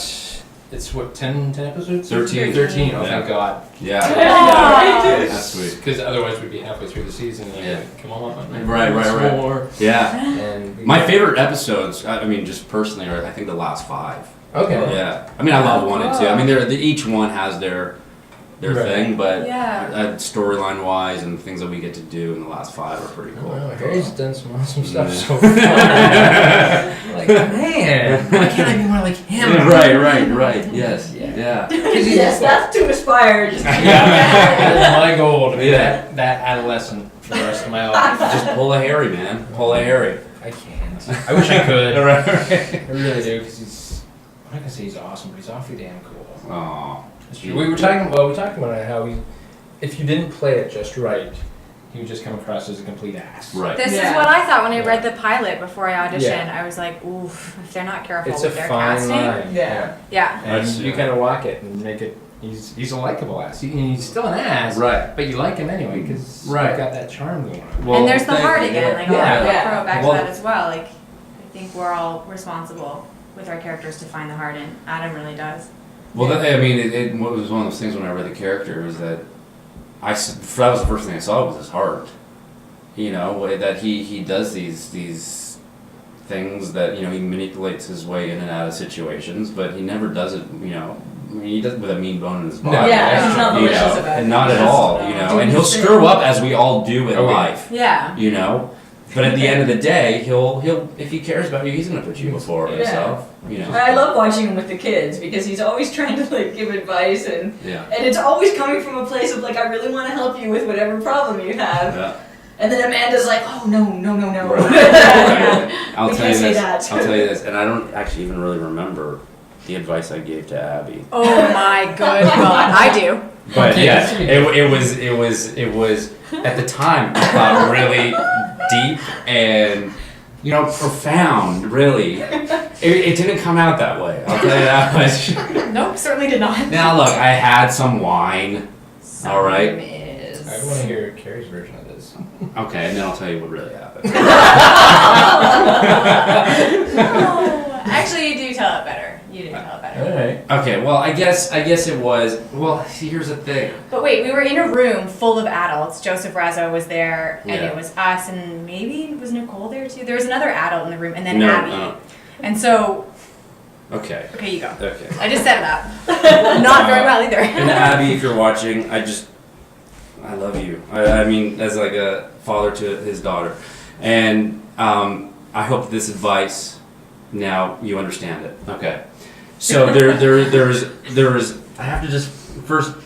Speaker 2: It's what 10 episodes?
Speaker 5: 13.
Speaker 2: 13. Oh,
Speaker 5: Yeah.
Speaker 2: thank God.
Speaker 5: Yeah.
Speaker 3: Yeah.
Speaker 5: That's sweet.
Speaker 2: Because otherwise we'd be halfway through the season. And
Speaker 5: Yeah.
Speaker 2: Come on,
Speaker 5: Right.
Speaker 2: More.
Speaker 5: Yeah.
Speaker 2: And we-
Speaker 5: My favorite episodes, I mean, just personally, are I think the last 5.
Speaker 2: Okay.
Speaker 5: Yeah. I mean, I love 1 and 2. I mean, each one has their
Speaker 2: Right.
Speaker 5: thing, but
Speaker 4: Yeah.
Speaker 5: storyline wise and the things that we get to do in the last 5 are pretty
Speaker 2: Oh,
Speaker 5: cool.
Speaker 2: wow, Harry's done some awesome stuff
Speaker 5: Yeah.
Speaker 2: so far. Like, man, why can't I be more like him?
Speaker 5: Right. Yes.
Speaker 2: Yeah.
Speaker 5: Yeah.
Speaker 3: Yes, that's to aspire. Just
Speaker 2: That is my goal to be
Speaker 5: Yeah.
Speaker 2: that adolescent for the rest of my life.
Speaker 5: Just pull a Harry, man. Pull a Harry.
Speaker 2: I can't. I wish I could.
Speaker 5: Right.
Speaker 2: I really do, because I'm not gonna say he's awesome, but he's awfully damn cool.
Speaker 5: Oh.
Speaker 2: We talked about how if you didn't play it just right, he would just come across as a complete ass.
Speaker 5: Right.
Speaker 4: This
Speaker 3: Yeah.
Speaker 4: is what I thought when I read the pilot before I auditioned.
Speaker 2: Yeah.
Speaker 4: I was like, oof, if they're not careful
Speaker 2: It's a
Speaker 4: with their
Speaker 2: fine
Speaker 4: casting.
Speaker 2: line.
Speaker 3: Yeah.
Speaker 4: Yeah.
Speaker 2: And
Speaker 5: That's-
Speaker 2: you kind of walk it and make it. He's a likable ass. He's still an ass.
Speaker 5: Right.
Speaker 2: But you like him anyway because
Speaker 5: Right.
Speaker 2: he's got that charm going on.
Speaker 5: Well,
Speaker 4: And there's the
Speaker 5: thank
Speaker 4: heart
Speaker 5: you.
Speaker 4: again. Like,
Speaker 2: Yeah.
Speaker 4: I'll
Speaker 3: Yeah.
Speaker 4: throw it back
Speaker 5: Well-
Speaker 4: to that as well. Like, I think we're all responsible with our characters to find the heart, and Adam really does.
Speaker 5: Well, I mean, it was one of those things when I read the character was that that was the first thing I saw was his heart. You know, that he does these things that, you know, he manipulates his way in and out of situations, but he never does it, you know, I mean, he does it with a mean bone in his body.
Speaker 2: No.
Speaker 3: Yeah, he's not
Speaker 5: you
Speaker 3: malicious
Speaker 5: know,
Speaker 3: about it.
Speaker 5: and not at
Speaker 3: He's just,
Speaker 5: all, you know, and he'll screw up as we all do in
Speaker 2: Oh, yeah.
Speaker 5: life,
Speaker 4: Yeah.
Speaker 5: you know. But at the end of the day, he'll if he cares about you, he's gonna put you before
Speaker 3: Yeah.
Speaker 5: himself, you know.
Speaker 3: I love watching him with the kids because he's always trying to like give advice and
Speaker 5: Yeah.
Speaker 3: it's always coming from a place of like I really want to help you with whatever problem you have.
Speaker 5: Yeah.
Speaker 3: And then Amanda's like, oh no.
Speaker 5: Right. I'll
Speaker 3: We
Speaker 5: tell
Speaker 3: can't
Speaker 5: you
Speaker 3: say
Speaker 5: this.
Speaker 3: that.
Speaker 5: I'll tell you this, and I don't actually even really remember the advice I gave to Abby.
Speaker 4: Oh my good God. I do.
Speaker 5: But
Speaker 2: Okay,
Speaker 5: yeah,
Speaker 2: that's pretty
Speaker 5: it was at the time I thought really deep and, you know, profound. Really, it didn't come out that way. I'll tell you that much.
Speaker 4: Nope, certainly did not.
Speaker 5: Now look, I had some wine. All right.
Speaker 2: I want to hear Carrie's version of this.
Speaker 5: Okay, and then I'll tell you what really happened.
Speaker 4: No. Actually, you do tell it better. You do tell it better.
Speaker 2: All right.
Speaker 5: Okay, well, I guess it was. Well, see, here's the thing.
Speaker 4: But wait, we were in a room full of adults. Joseph Razzo was there, and
Speaker 5: Yeah.
Speaker 4: it was us, and maybe was Nicole there too? There was another adult in the room, and then
Speaker 5: No,
Speaker 4: Abby. And so,
Speaker 5: okay.
Speaker 4: okay, you go.
Speaker 5: Okay.
Speaker 4: I just set it up. Not very well either.
Speaker 5: And Abby, if you're watching, I love you. I mean, as like a father to his daughter, and I hope this advice now you understand it. Okay. So there's I have to just first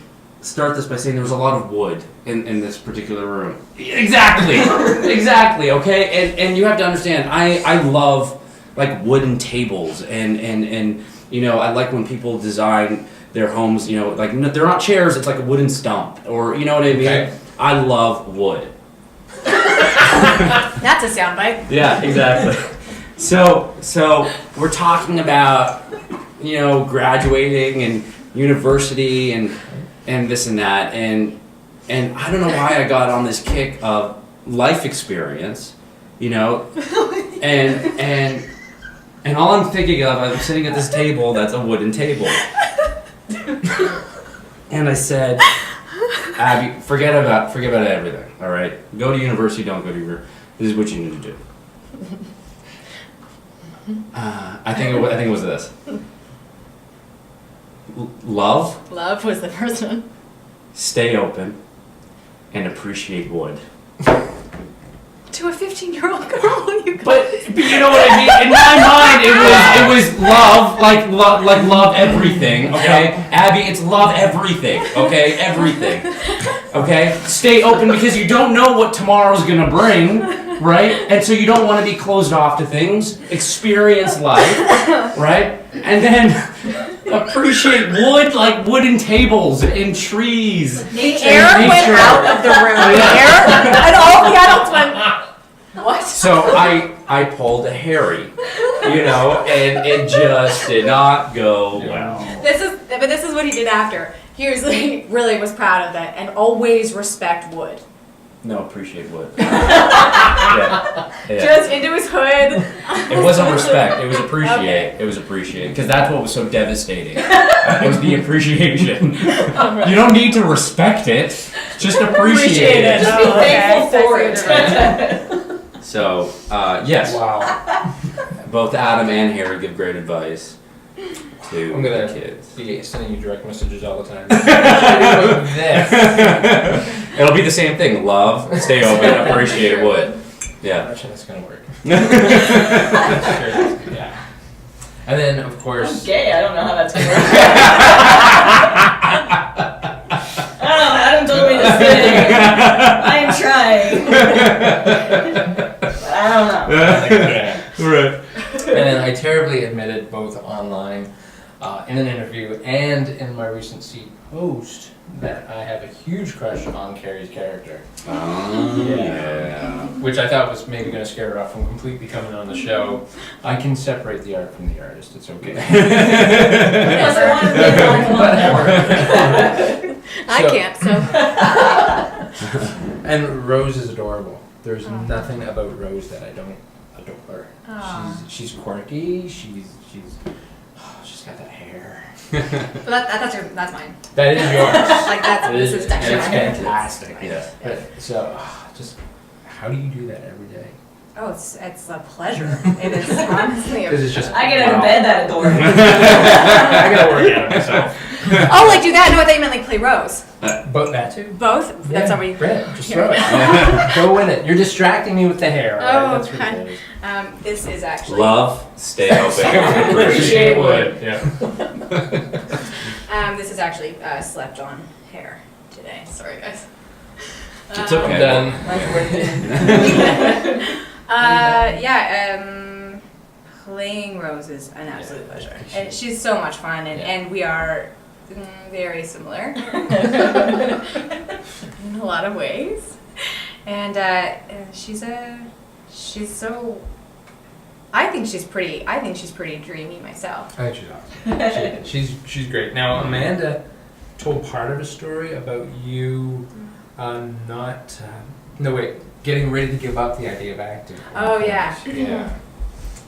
Speaker 5: start this by saying there was a lot of wood in this particular room. Exactly. Exactly. Okay. And you have to understand, I love like wooden tables and you know, I like when people design their homes, you know, like they're not chairs, it's like a wooden stump, or you know what I mean?
Speaker 2: Okay.
Speaker 5: I love wood.
Speaker 4: That's a soundbite.
Speaker 5: Yeah, exactly. So we're talking about, you know, graduating and university and this and that, and I don't know why I got on this kick of life experience, you know, and all I'm thinking of, I'm sitting at this table that's a wooden table, and I said, Abby, forget about everything. All right, go to university, don't go to This is what you need to do. I think it was this. Love,
Speaker 6: Love was the first one.
Speaker 5: stay open, and appreciate wood.
Speaker 6: To a 15-year-old girl, you
Speaker 5: But you know what I mean? In my mind, it was love, like love everything. Okay, Abby, it's love everything. Okay, everything. Okay, stay open because you don't know what tomorrow's gonna bring, right? And so you don't want to be closed off to things. Experience life, right? And then appreciate wood, like wooden tables and trees.
Speaker 6: The air went out of the room. The air, and all the adults went, what?
Speaker 5: So I pulled a Harry, you know, and it just did not go well.
Speaker 6: This is what he did after. He was like, really was proud of that and always respect wood.
Speaker 5: No, appreciate wood. Yeah.
Speaker 6: Just into his hood.
Speaker 5: It wasn't respect. It was appreciate.
Speaker 6: Okay.
Speaker 5: It was appreciate because that's what was so devastating. It was the appreciation. You don't need to respect it. Just appreciate it.
Speaker 3: Just be thankful for it.
Speaker 5: So yes,
Speaker 2: Wow.
Speaker 5: both Adam and Harry give great advice to
Speaker 2: I'm gonna
Speaker 5: the kids.
Speaker 2: be sending you direct messages all the time. This.
Speaker 5: It'll be the same thing. Love, stay open, appreciate wood. Yeah.
Speaker 2: Actually, that's gonna work. Sure. Yeah. And then, of
Speaker 3: I'm
Speaker 2: course.
Speaker 3: gay. I don't know how that's gonna work. I don't know. Adam told me to stay. I am trying. But I don't know.
Speaker 5: Right.
Speaker 2: And then I terribly admitted both online, in an interview, and in my recent Seat post that I have a huge crush on Carrie's character.
Speaker 5: Oh, yeah.
Speaker 2: Which I thought was maybe going to scare her off from completely coming on the show. I can separate the art from the artist. It's okay.
Speaker 3: Because I want to be
Speaker 2: Whatever.
Speaker 6: I
Speaker 2: So-
Speaker 6: can't, so.
Speaker 2: And Rose is adorable. There's nothing about Rose that I don't adore.
Speaker 6: Aw.
Speaker 2: She's quirky. She's got that hair.
Speaker 6: Well, that's mine.
Speaker 2: That is yours.
Speaker 6: Like this is
Speaker 2: and
Speaker 6: definitely
Speaker 2: it's
Speaker 6: mine.
Speaker 2: fantastic.
Speaker 5: Yeah.
Speaker 2: But, so, just how do you do that every day?
Speaker 6: Oh, it's a pleasure. It is honestly.
Speaker 2: Because it's just.
Speaker 3: I get out of bed that adore.
Speaker 2: I gotta work out myself.
Speaker 6: Oh, like do that? No, I thought you meant like play Rose.
Speaker 2: But that too.
Speaker 6: Both. That's how we.
Speaker 2: Great. Just throw it. Go in it. You're distracting me with the hair. All right?
Speaker 6: Oh,
Speaker 2: That's what it is.
Speaker 6: This is actually.
Speaker 5: Love, stay open,
Speaker 2: Appreciate
Speaker 5: appreciate wood.
Speaker 2: wood. Yeah.
Speaker 6: This is actually slept on hair today. Sorry, guys.
Speaker 5: It's okay.
Speaker 2: Done.
Speaker 4: Playing Rose is an absolute pleasure. And she's so much fun, and we are very similar in a lot of ways. And she's so. I think she's pretty dreamy myself.
Speaker 2: I think she's awesome. She's great. Now Amanda told part of a story about you getting ready to give up the idea of acting.
Speaker 4: Oh, yeah.
Speaker 2: Yeah.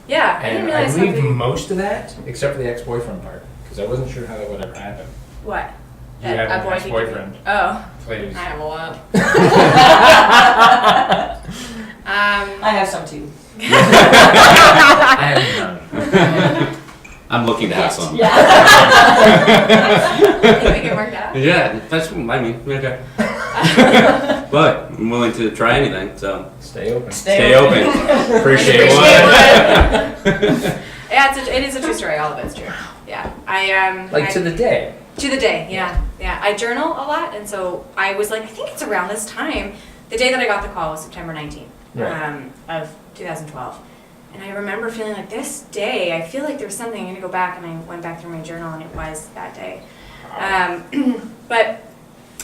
Speaker 4: Yeah, I didn't
Speaker 2: And
Speaker 4: realize
Speaker 2: I believe
Speaker 4: something.
Speaker 2: most of that, except for the ex-boyfriend part, because I wasn't sure how that would ever happen.
Speaker 4: What?
Speaker 2: You
Speaker 4: That
Speaker 2: have
Speaker 4: a
Speaker 2: an
Speaker 4: boy
Speaker 2: ex-boyfriend.
Speaker 4: Oh,
Speaker 2: Ladies.
Speaker 4: I have a lot.
Speaker 3: I have some too.
Speaker 2: I have none.
Speaker 5: I'm looking to have some.
Speaker 3: Yeah.
Speaker 4: You make it work out?
Speaker 5: Yeah, that's, I mean, okay. But I'm willing to try anything, so
Speaker 2: Stay open.
Speaker 5: stay open. Appreciate what.
Speaker 4: Yeah, it is a true story. All of it's true. Yeah,
Speaker 2: To the day.
Speaker 4: To the day, yeah. I journal a lot, and so I was like, I think it's around this time. The day that I got the call was September 19th
Speaker 2: Right.
Speaker 4: of 2012. And I remember feeling like this day, I feel like there was something, I'm going to go back, and I went back through my journal, and it was that day. But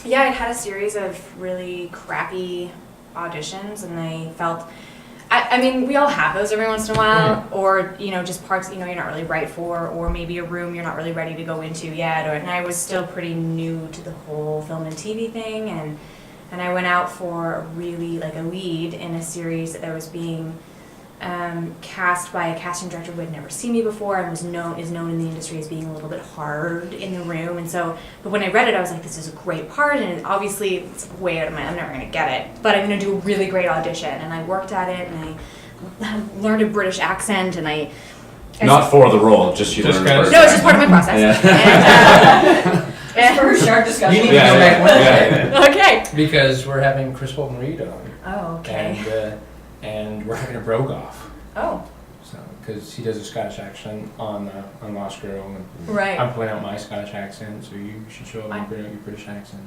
Speaker 4: yeah, I'd had a series of really crappy auditions, and I felt, I mean, we all have those every once in a while, or, just parts, you're not really right for, or maybe a room you're not really ready to go into yet, and I was still pretty new to the whole film and TV thing, and I went out for really, a lead in a series that was being cast by a casting director who had never seen me before and is known in the industry as being a little bit hard in the room. And so, but when I read it, I was like, this is a great part, and obviously it's way out of I'm never going to get it, but I'm going to do a really great audition. And I worked at it, and I learned a British accent, and
Speaker 5: Not for the role, just you learned
Speaker 4: No, it's just part of my process.
Speaker 5: Yeah.
Speaker 3: And for shark discussion.
Speaker 2: You need to go back Wednesday then.
Speaker 4: Okay.
Speaker 2: Because we're having Chris Bolton Reed on.
Speaker 4: Oh, okay.
Speaker 2: And we're having a Brogoff.
Speaker 4: Oh.
Speaker 2: So, because he does a Scottish accent on Lost Girl, and
Speaker 4: Right.
Speaker 2: I'm putting out my Scottish accent, so you should show up and bring out your British accent.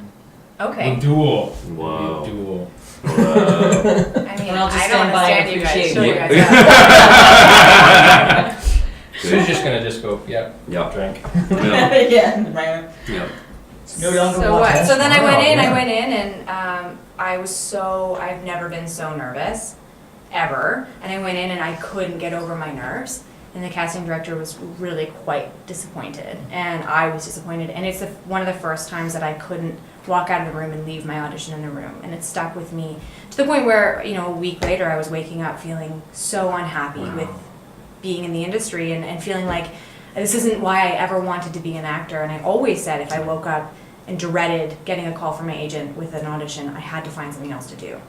Speaker 4: Okay.
Speaker 2: A duel.
Speaker 5: Whoa.
Speaker 2: A duel.
Speaker 5: Whoa.
Speaker 4: I mean,
Speaker 3: And I'll just
Speaker 4: I don't
Speaker 3: stand by and
Speaker 4: understand you guys.
Speaker 3: appreciate
Speaker 4: Show you
Speaker 5: it.
Speaker 4: guys out.
Speaker 2: Sue's just gonna just go, yep,
Speaker 5: Yep.
Speaker 2: drink.
Speaker 5: Yep.
Speaker 3: Yeah.
Speaker 5: Yep.
Speaker 3: No longer
Speaker 4: So
Speaker 3: watch
Speaker 4: what?
Speaker 3: us.
Speaker 4: So then I
Speaker 2: Wow,
Speaker 4: went
Speaker 2: yeah.
Speaker 4: in, and I've never been so nervous, ever. And I went in and I couldn't get over my nerves. And the casting director was really quite disappointed, and I was disappointed. And it's one of the first times that I couldn't walk out of the room and leave my audition in the room. And it stuck with me to the point where, a week later I was waking up feeling so unhappy with being in the industry and feeling like this isn't why I ever wanted to be an actor. And I always said if I woke up and dreaded getting a call from my agent with an audition, I had to find something else to do.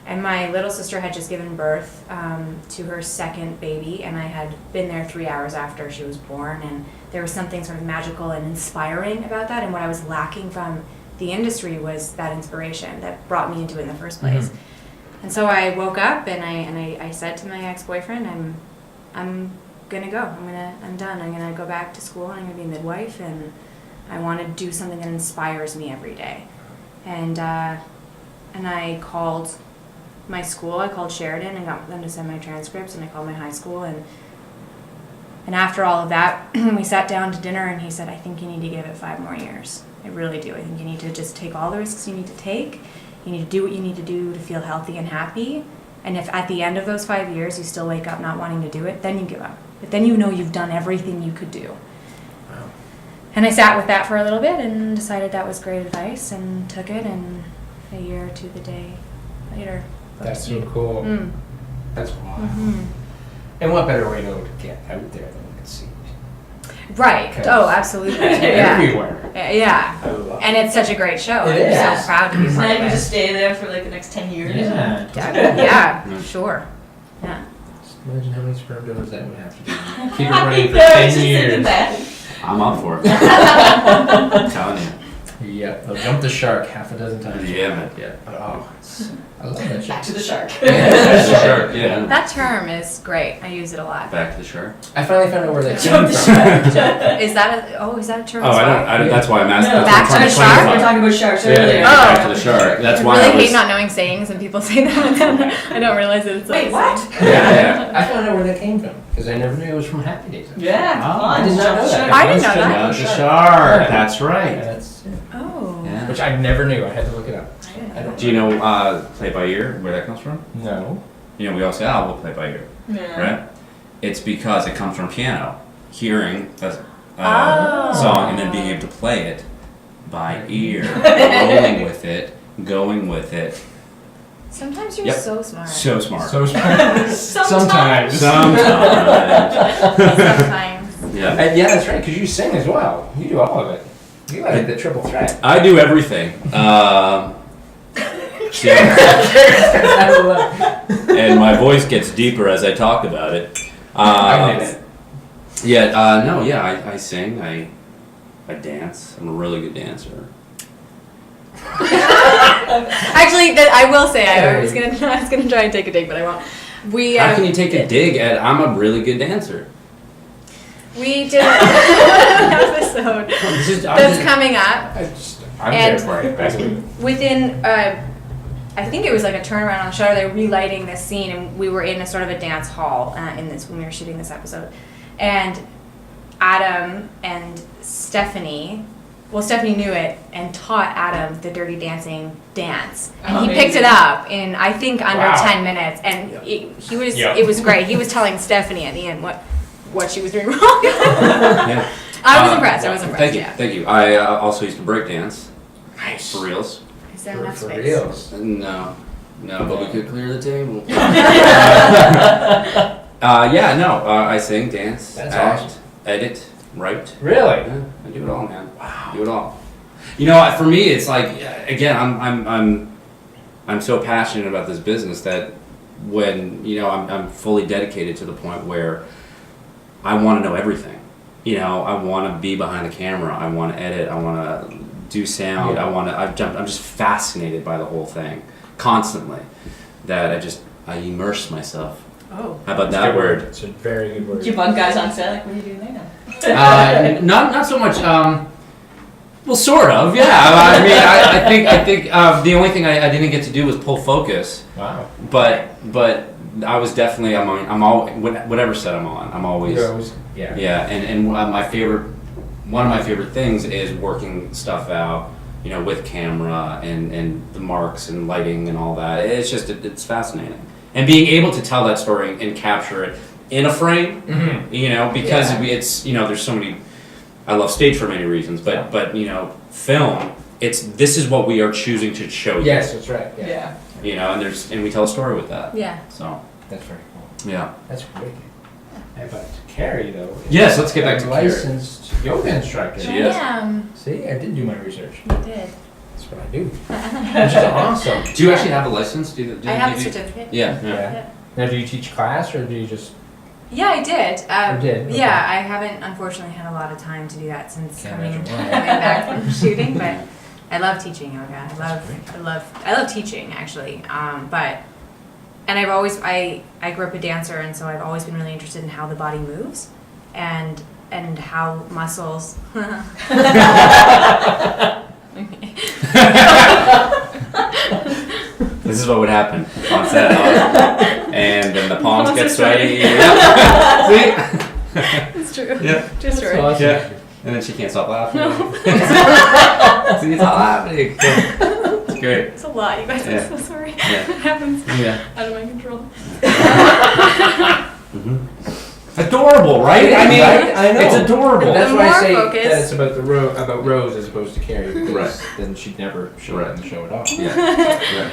Speaker 4: And my little sister had just given birth to her second baby, and I had been there 3 hours after she was born, and there was something sort of magical and inspiring about that. And what I was lacking from the industry was that inspiration that brought me into it in the first place. Mm-hmm. And so I woke up and I said to my ex-boyfriend, I'm gonna go. I'm done. I'm gonna go back to school, and I'm gonna be a midwife, and I want to do something that inspires me every day. And I called my school. I called Sheridan and got them to send my transcripts, and I called my high school, and after all of that, we sat down to dinner, and he said, I think you need to give it 5 more years. I really do. I think you need to just take all the risks you need to take. You need to do what you need to do to feel healthy and happy. And if at the end of those 5 years you still wake up not wanting to do it, then you give up. But then you know you've done everything you could do.
Speaker 2: Wow.
Speaker 4: And I sat with that for a little bit and decided that was great advice and took it, and a year to the day later.
Speaker 2: That's so cool.
Speaker 4: Mm.
Speaker 2: That's wild.
Speaker 4: Mm-hmm.
Speaker 2: And what better way to get out there than to see?
Speaker 4: Right. Oh, absolutely. Yeah.
Speaker 2: Everywhere.
Speaker 4: Yeah.
Speaker 2: I love
Speaker 4: And it's such a great show.
Speaker 2: It
Speaker 4: I'm
Speaker 2: is.
Speaker 4: so proud to be a part
Speaker 3: Now
Speaker 4: of
Speaker 3: you
Speaker 4: it.
Speaker 3: just stay there for like the next 10 years.
Speaker 2: Yeah.
Speaker 4: Yeah, sure. Yeah.
Speaker 2: Just imagine how many sperm donors that would have to be. Keep it
Speaker 3: I
Speaker 2: running for
Speaker 3: know, I was
Speaker 2: 10
Speaker 3: just thinking
Speaker 2: years.
Speaker 3: that.
Speaker 5: I'm up for it. I'm telling you.
Speaker 2: Yep, they'll jump the shark half a dozen times.
Speaker 5: Yeah, man.
Speaker 2: Yeah. I love that
Speaker 3: Back
Speaker 2: shit.
Speaker 3: to the shark.
Speaker 5: That's the shark, yeah.
Speaker 4: That term is great. I use it a lot.
Speaker 5: Back to the shark.
Speaker 2: I finally found out where that came
Speaker 3: Jump the
Speaker 2: from.
Speaker 3: shark.
Speaker 4: Is that a term?
Speaker 5: Oh,
Speaker 4: as well?
Speaker 5: I don't, that's why I'm asking.
Speaker 3: No.
Speaker 5: That's what I'm
Speaker 4: Back to the
Speaker 5: trying
Speaker 4: shark?
Speaker 3: We were
Speaker 5: clarify.
Speaker 3: talking about sharks
Speaker 2: Yeah,
Speaker 3: earlier.
Speaker 2: yeah.
Speaker 5: Back to the shark. That's
Speaker 4: I
Speaker 5: why
Speaker 4: really
Speaker 5: I was.
Speaker 4: hate not knowing sayings, and people say that. I don't realize that it's
Speaker 3: Wait,
Speaker 4: a
Speaker 3: what?
Speaker 4: saying.
Speaker 5: Yeah,
Speaker 2: I found out where that came from because I never knew it was from Happy Days.
Speaker 3: Yeah,
Speaker 5: Oh,
Speaker 3: fun.
Speaker 2: I did not know that.
Speaker 4: I didn't know that.
Speaker 5: Back to the shark. That's
Speaker 2: Yeah,
Speaker 5: right.
Speaker 2: that's
Speaker 4: Oh.
Speaker 5: Yeah.
Speaker 2: which I never knew. I had to look it up.
Speaker 4: I didn't
Speaker 2: I don't
Speaker 5: Do you know play by ear, where that comes from?
Speaker 2: No.
Speaker 5: You know, we all say, oh, we'll play by ear,
Speaker 3: Yeah.
Speaker 5: right? It's because it comes from piano. Hearing a
Speaker 4: Oh.
Speaker 5: song and then being able to play it by ear, rolling with it, going with it.
Speaker 4: Sometimes you're
Speaker 5: Yep.
Speaker 4: so smart.
Speaker 5: So smart.
Speaker 2: So sometimes.
Speaker 3: Sometimes.
Speaker 5: Sometimes.
Speaker 4: Sometimes.
Speaker 5: Yeah.
Speaker 2: And yeah, that's right. Because you sing as well. You do all of it. You like the triple threat.
Speaker 5: I do everything. Yeah.
Speaker 2: I love it.
Speaker 5: And my voice gets deeper as I talk about it.
Speaker 2: I did it.
Speaker 5: Yeah, no, yeah, I sing, I dance. I'm a really good dancer.
Speaker 4: Actually, I will say I was gonna try and take a dig, but I won't. We
Speaker 5: How can you take a dig at I'm a really good dancer?
Speaker 4: we did an episode that's coming up.
Speaker 2: I'm
Speaker 4: And-
Speaker 2: there for it. That's what-
Speaker 4: Within, I think it was like a turnaround on the show. They were relighting this scene, and we were in a sort of a dance hall when we were shooting this episode. And Adam and Stephanie, well, Stephanie knew it and taught Adam the Dirty Dancing dance, and he picked it up in I think under
Speaker 2: Wow.
Speaker 4: 10 minutes, and he was
Speaker 2: Yeah.
Speaker 4: it was great. He was telling Stephanie at the end what she was doing wrong.
Speaker 5: Yeah.
Speaker 4: I was impressed. I was impressed.
Speaker 5: Thank you,
Speaker 4: Yeah.
Speaker 5: thank you. I also used to break dance
Speaker 2: Nice.
Speaker 5: for reals.
Speaker 4: Is there enough
Speaker 2: For
Speaker 4: space?
Speaker 2: reals.
Speaker 5: No, but we could clear the table. I sing, dance,
Speaker 2: That's
Speaker 5: act,
Speaker 2: awesome.
Speaker 5: edit, write.
Speaker 2: Really?
Speaker 5: Yeah, I do it all, man.
Speaker 2: Wow.
Speaker 5: Do it all. You know, for me, it's like, again, I'm so passionate about this business that when, you know, I'm fully dedicated to the point where I want to know everything. You know, I want to be behind the camera. I want to edit. I want to do sound.
Speaker 2: Yeah.
Speaker 5: I'm just fascinated by the whole thing constantly. That I immerse myself.
Speaker 3: Oh.
Speaker 5: How about
Speaker 2: That's a
Speaker 5: that
Speaker 2: good
Speaker 5: word?
Speaker 2: It's a very good word.
Speaker 3: Do you bug guys on set? Like, what are you doing there now?
Speaker 5: Not so much. Well, sort of. Yeah. I mean, I think the only thing I didn't get to do was pull focus.
Speaker 2: Wow.
Speaker 5: But I was definitely I'm all whatever set I'm on. I'm always.
Speaker 2: You're always, yeah.
Speaker 5: Yeah, and one of my favorite things is working stuff out, you know, with camera and the marks and lighting and all that. It's just it's fascinating, and being able to tell that story and capture it in a frame, you know, because it's, you know, there's so many. I love stage for many reasons, but you know, film. This is what we are choosing to show you.
Speaker 2: Yes, that's right. Yeah.
Speaker 3: Yeah.
Speaker 5: You know, and we tell a story with that.
Speaker 4: Yeah.
Speaker 5: So
Speaker 2: That's very cool.
Speaker 5: yeah.
Speaker 2: That's great. But Carrie, though.
Speaker 5: Yes, let's get back to
Speaker 2: a
Speaker 5: Carrie.
Speaker 2: licensed yoga instructor.
Speaker 5: She is.
Speaker 2: See, I did do my research.
Speaker 4: You did.
Speaker 2: That's what I do. Which is awesome.
Speaker 5: Do you actually have a license?
Speaker 4: I have a certificate.
Speaker 5: Yeah.
Speaker 2: Yeah. Now, do you teach class or do you just?
Speaker 4: Yeah, I did.
Speaker 2: You did? Okay.
Speaker 4: Yeah, I haven't unfortunately had a lot of time to do that since
Speaker 2: Can't
Speaker 4: coming
Speaker 2: imagine why.
Speaker 4: back from shooting, but I love teaching yoga. I love teaching actually. And I've always I grew up a dancer, and so I've always been really interested in how the body moves and how muscles
Speaker 5: This is what would happen on set. And then the palms get sweaty. Yep.
Speaker 4: It's true.
Speaker 5: See? Yeah.
Speaker 4: True story.
Speaker 2: Awesome.
Speaker 5: Yeah. And then she can't stop laughing. See, it's all happening. It's great.
Speaker 4: It's a lot, you guys.
Speaker 5: Yeah.
Speaker 4: I'm so sorry.
Speaker 5: Yeah.
Speaker 4: It happens
Speaker 5: Yeah.
Speaker 4: out of my control.
Speaker 5: It's adorable, right? I mean,
Speaker 2: Right? I know.
Speaker 5: it's adorable.
Speaker 2: That's
Speaker 4: The
Speaker 2: why I
Speaker 4: more
Speaker 2: say
Speaker 4: focus-
Speaker 2: that it's about about Rose as opposed to Carrie, because
Speaker 5: Right.
Speaker 2: then she'd never show up in the show at all.
Speaker 5: Yeah.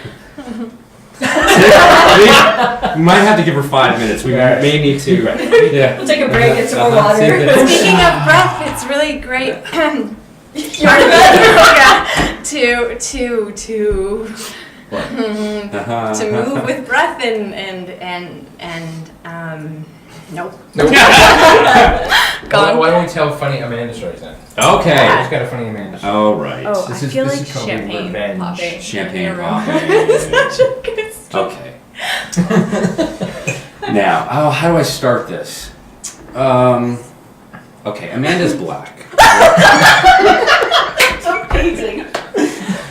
Speaker 5: We might have to give her 5 minutes. We
Speaker 2: Right.
Speaker 5: may need to. Yeah.
Speaker 3: We'll take a break, get some more
Speaker 5: Uh-huh.
Speaker 3: water.
Speaker 4: Speaking of breath, it's really great.
Speaker 3: You're
Speaker 4: to move with breath and nope.
Speaker 2: Nope.
Speaker 4: Gone.
Speaker 2: Why don't we tell funny Amanda stories then?
Speaker 5: Okay.
Speaker 2: Who's got a funny Amanda story?
Speaker 5: All right.
Speaker 4: Oh,
Speaker 2: This
Speaker 4: I
Speaker 2: is-
Speaker 4: feel
Speaker 2: this
Speaker 4: like
Speaker 2: is called
Speaker 4: champagne
Speaker 2: revenge.
Speaker 4: popping.
Speaker 5: Champagne
Speaker 4: in your room.
Speaker 5: popping.
Speaker 4: It's such a good story.
Speaker 5: Okay. Now, how do I start this? Okay, Amanda's black.
Speaker 3: It's amazing.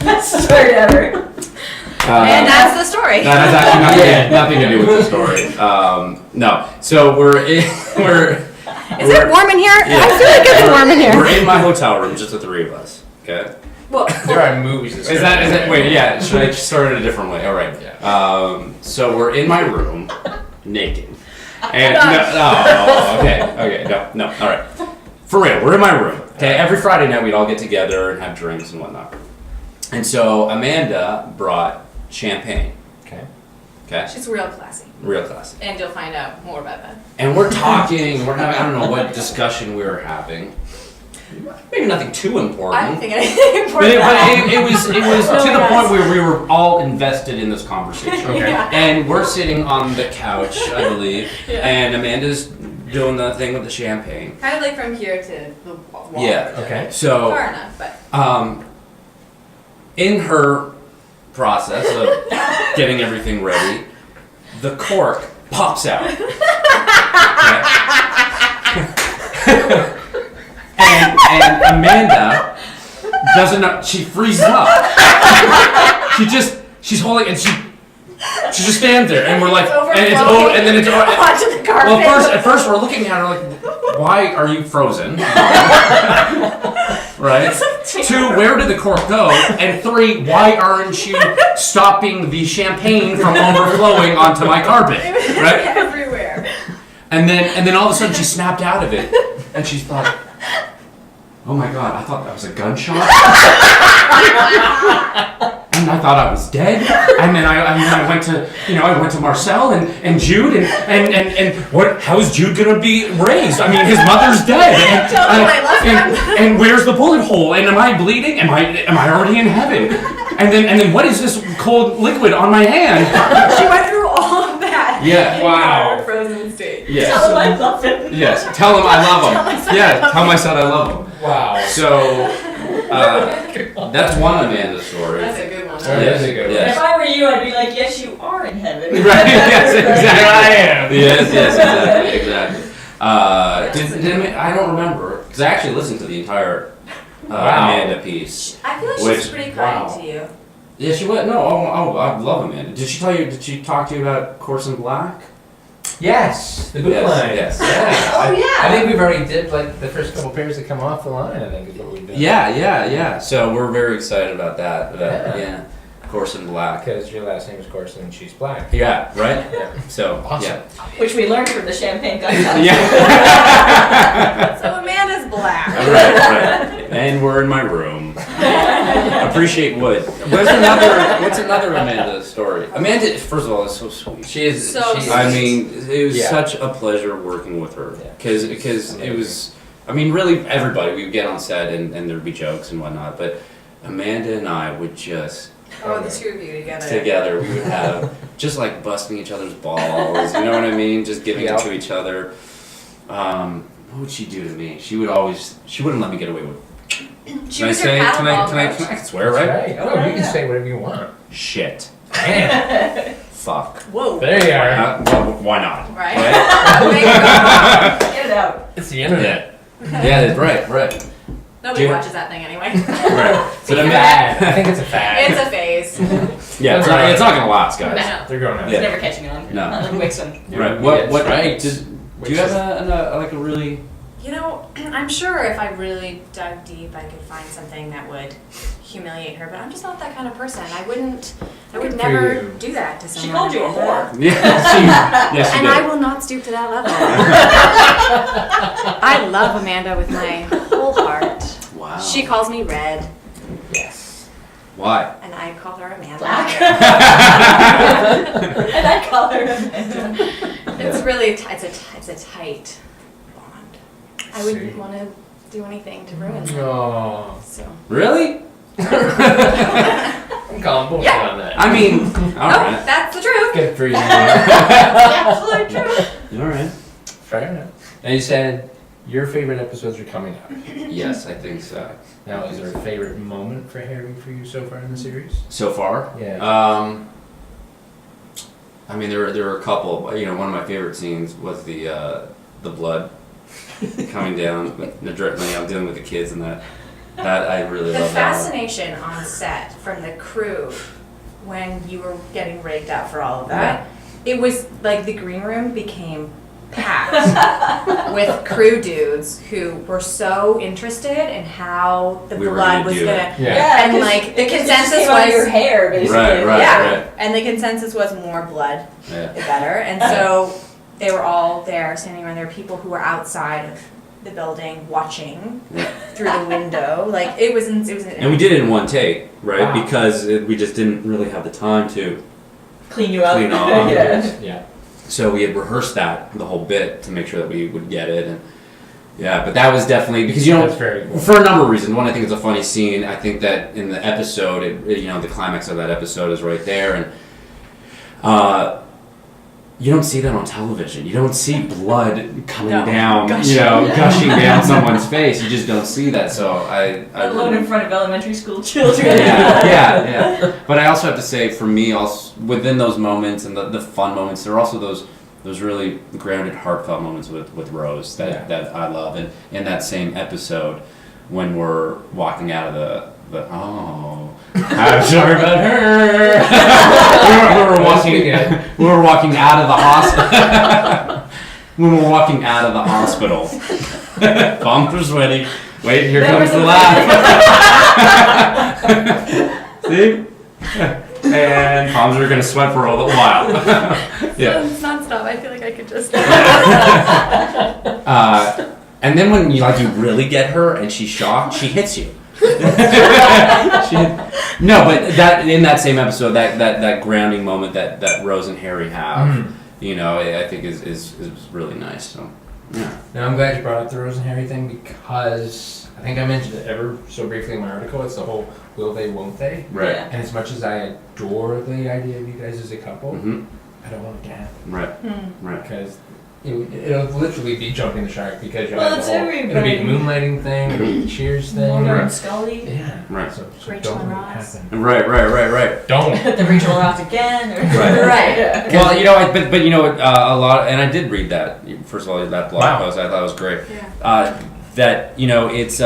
Speaker 3: Best story ever.
Speaker 4: And that's the story.
Speaker 5: That has actually nothing to do with the story. No. So
Speaker 4: Is it warm in here? I feel like it's warm in here.
Speaker 5: We're in my hotel room, just the three of us. Okay.
Speaker 4: Well,
Speaker 2: There are movies.
Speaker 5: Is that? Wait, yeah. Should I start it a different way? All right.
Speaker 2: Yeah.
Speaker 5: So we're in my room, naked, and no. All right. For real, we're in my room. Okay. Every Friday night we'd all get together and have drinks and whatnot. And so Amanda brought champagne.
Speaker 2: Okay.
Speaker 5: Okay.
Speaker 4: she's real classy.
Speaker 5: Real classy.
Speaker 4: And you'll find out more about that.
Speaker 5: And we're talking. We're having. I don't know what discussion we were having. Maybe nothing too important.
Speaker 4: I don't think anything
Speaker 5: But
Speaker 4: important.
Speaker 5: it was
Speaker 4: No
Speaker 5: to
Speaker 4: one
Speaker 5: the
Speaker 4: has.
Speaker 5: point where we were all invested in this conversation.
Speaker 2: Okay.
Speaker 4: Yeah.
Speaker 5: And we're sitting on the couch, I believe,
Speaker 4: Yeah.
Speaker 5: and Amanda's doing the thing with the champagne.
Speaker 4: Kind of like from here to the wall.
Speaker 5: Yeah.
Speaker 2: Okay.
Speaker 5: So,
Speaker 4: Far enough, but
Speaker 5: in her process of getting everything ready, the cork pops out. Okay? And Amanda doesn't know, she freezes up. She's holding, and she just stands there, and we're like, and it's over, and then it's over.
Speaker 4: onto the carpet.
Speaker 5: Well, at first we're looking at her like, why are you frozen? Right? 2, where did the cork go? And 3, why aren't you stopping the champagne from overflowing onto my carpet? Right?
Speaker 4: Everywhere.
Speaker 5: And then all of a sudden she snapped out of it, and she thought, oh my god, I thought that was a gunshot.
Speaker 7: and I thought I was dead. And then I went to, I went to Marcel and Jude and what? How's Jude gonna be raised? I mean, his mother's dead. And where's the bullet hole? And am I bleeding? Am I already in heaven? And then what is this cold liquid on my hand?
Speaker 6: She went through all of that.
Speaker 7: Yeah.
Speaker 6: Wow. Frozen state.
Speaker 7: Yes.
Speaker 3: Tell him I love him.
Speaker 7: Yes. Tell him I love him. Yeah. Tell my son I love him.
Speaker 2: Wow.
Speaker 7: So that's one Amanda story.
Speaker 6: That's a good one.
Speaker 2: That's a good one.
Speaker 3: If I were you, I'd be like, yes, you are in heaven.
Speaker 7: Right. Yes. Exactly.
Speaker 2: I am.
Speaker 7: Yes. Exactly. I don't remember because I actually listened to the entire Amanda piece.
Speaker 4: I feel like
Speaker 7: Which-
Speaker 4: she's pretty kind
Speaker 2: wow.
Speaker 4: to you.
Speaker 7: Yeah, she went. No, I love Amanda. Did she tell you? Did she talk to you about Korson Black?
Speaker 2: Yes, the boot
Speaker 7: Yes,
Speaker 2: line.
Speaker 7: yes.
Speaker 2: Yeah. I think we've already did like the first couple pairs that come off the line. I think is what we did.
Speaker 7: Yeah. So we're very excited about that.
Speaker 2: Yeah.
Speaker 7: Korson Black.
Speaker 2: Because your last name is Korson and she's black.
Speaker 7: Yeah, right?
Speaker 2: Yeah.
Speaker 7: So,
Speaker 2: Awesome.
Speaker 3: Which we learned from the champagne gunshot.
Speaker 7: Yeah.
Speaker 6: So Amanda's black.
Speaker 7: right. And we're in my room. Appreciate wood. What's another Amanda story? Amanda, first of all, is so sweet.
Speaker 2: She is.
Speaker 6: So
Speaker 2: she is-
Speaker 7: I mean, it was
Speaker 2: Yeah.
Speaker 7: such a pleasure working with her.
Speaker 2: Yeah.
Speaker 7: Because it was, I mean, really everybody, we would get on set and there'd be jokes and whatnot, but Amanda and I would just,
Speaker 6: Oh, the two of you together.
Speaker 7: together, we would have just like busting each other's balls, you know what I mean? Just giving
Speaker 2: Yeah.
Speaker 7: it to each other. What would she do to me? She wouldn't let me get away with.
Speaker 6: She
Speaker 7: Can I
Speaker 6: was
Speaker 7: say?
Speaker 6: your
Speaker 7: Can I
Speaker 6: paddleball
Speaker 7: swear,
Speaker 2: That's
Speaker 7: right?
Speaker 2: right. Oh, you can say whatever you want.
Speaker 7: Shit.
Speaker 2: Damn.
Speaker 7: Fuck.
Speaker 6: Whoa.
Speaker 2: There you are.
Speaker 7: Well, why not?
Speaker 6: Right?
Speaker 7: Right?
Speaker 3: Get it out.
Speaker 2: It's the internet.
Speaker 7: Yeah, right.
Speaker 6: Nobody
Speaker 7: Do-
Speaker 6: watches that thing anyway.
Speaker 7: Right. So the
Speaker 2: Fad. I think it's a fad.
Speaker 6: It's a phase.
Speaker 7: Yeah, it's not gonna last, guys.
Speaker 6: No.
Speaker 2: They're growing up.
Speaker 3: It's
Speaker 7: Yeah.
Speaker 3: never catching on.
Speaker 7: No.
Speaker 3: Not like Wixom.
Speaker 7: Right.
Speaker 2: That's
Speaker 7: What?
Speaker 2: right.
Speaker 7: Do you have a really?
Speaker 4: You know, I'm sure if I really dug deep, I could find something that would humiliate her. But I'm just not that kind of person. I would
Speaker 2: Good for
Speaker 4: never
Speaker 2: you.
Speaker 4: do that to someone.
Speaker 3: She called you a whore.
Speaker 7: Yeah. Yes, you
Speaker 4: And
Speaker 7: did.
Speaker 4: I will not stoop to that level. I love Amanda with my whole heart.
Speaker 7: Wow.
Speaker 4: She calls me Red,
Speaker 2: Yes.
Speaker 7: Why?
Speaker 4: and I call her Amanda.
Speaker 3: Black. And I call her Amanda.
Speaker 4: It's really it's a tight bond. I
Speaker 2: See.
Speaker 4: wouldn't want to do anything to ruin it.
Speaker 2: Oh.
Speaker 4: So.
Speaker 7: Really?
Speaker 2: I'm calling bullshit
Speaker 4: Yeah.
Speaker 2: on that.
Speaker 7: I mean, all
Speaker 4: No,
Speaker 7: right.
Speaker 4: that's the truth.
Speaker 2: Good for you.
Speaker 4: Absolute truth.
Speaker 7: All right.
Speaker 2: Fair enough. And you said your favorite episodes are coming up.
Speaker 7: Yes, I think so.
Speaker 2: Now, is there a favorite moment for Harry for you so far in the series?
Speaker 7: So far?
Speaker 2: Yeah.
Speaker 7: I mean, there were a couple. You know, one of my favorite scenes was the blood coming down, dealing with the kids and that. That I really
Speaker 4: The
Speaker 7: love. That one.
Speaker 4: fascination on set from the crew when you were getting raked out for all of that, it was like the green room became packed with crew dudes who were so interested in how the
Speaker 7: We were
Speaker 4: blood
Speaker 7: gonna
Speaker 4: was
Speaker 7: do
Speaker 4: gonna.
Speaker 7: it.
Speaker 2: Yeah.
Speaker 4: And, like, the
Speaker 3: it just
Speaker 4: consensus
Speaker 3: came out of
Speaker 4: was-
Speaker 3: your hair, basically.
Speaker 7: Right,
Speaker 4: Yeah,
Speaker 7: right.
Speaker 4: and the consensus was more blood,
Speaker 7: Yeah.
Speaker 4: the better. And so they were all there, standing around. There were people who were outside of the building watching
Speaker 7: Yeah.
Speaker 4: through the window. Like it was.
Speaker 7: And we did it in one take, right?
Speaker 2: Wow.
Speaker 7: Because we just didn't really have the time to.
Speaker 3: Clean you up.
Speaker 7: Clean off.
Speaker 3: Yeah.
Speaker 2: Yeah.
Speaker 7: So we had rehearsed that, the whole bit, to make sure that we would get it. And yeah, but that was definitely, because
Speaker 2: That's very cool.
Speaker 7: for a number of reasons. One, I think it's a funny scene. I think that in the episode, the climax of that episode is right there. And you don't see that on television. You don't see blood coming down,
Speaker 3: Gushing.
Speaker 7: gushing down someone's face. You just don't see that. So I
Speaker 3: Let alone
Speaker 7: really-
Speaker 3: in front of elementary school children.
Speaker 7: yeah. But I also have to say, for me, also within those moments and the fun moments, there are also those really grounded, heartfelt moments with Rose that I love. And in that same episode, when we're walking out of the I'm sorry about her. we were walking out of the hospital. When we're walking out of the hospital, palms are sweaty. Wait, here comes the laugh. See? And palms are gonna sweat for a little while. Yeah.
Speaker 4: It's nonstop. I feel like I could just.
Speaker 7: And then when you really get her and she's shocked, she hits you.
Speaker 5: No, but that in that same episode, that grounding moment that Rose and Harry have, I think is really nice. So, yeah.
Speaker 2: Now I'm glad you brought up the Rose and Harry thing because I think I mentioned it ever so briefly in my article. It's the whole will they, won't they?
Speaker 5: Right.
Speaker 3: Yeah.
Speaker 2: And as much as I adore the idea of you guys as a couple, I don't want it to happen.
Speaker 5: Right. Right.
Speaker 2: Because it'll literally be jumping the shark because you'll
Speaker 3: Well,
Speaker 2: have
Speaker 3: it's
Speaker 2: the whole, it'll be a moonlighting thing, it'll be a Cheers thing.
Speaker 3: Mulder
Speaker 5: Right.
Speaker 3: and Scully.
Speaker 2: Yeah.
Speaker 5: Right.
Speaker 2: So
Speaker 4: Rachel
Speaker 2: don't
Speaker 4: and
Speaker 2: let it
Speaker 4: Ross.
Speaker 2: happen.
Speaker 5: Right.
Speaker 2: Don't.
Speaker 3: The Rachel Ross again.
Speaker 5: Right.
Speaker 4: Right.
Speaker 3: Yeah.
Speaker 5: Well, but you know, a lot, and I did read that. First of all, that blog post I thought was great.
Speaker 4: Yeah.
Speaker 5: That it's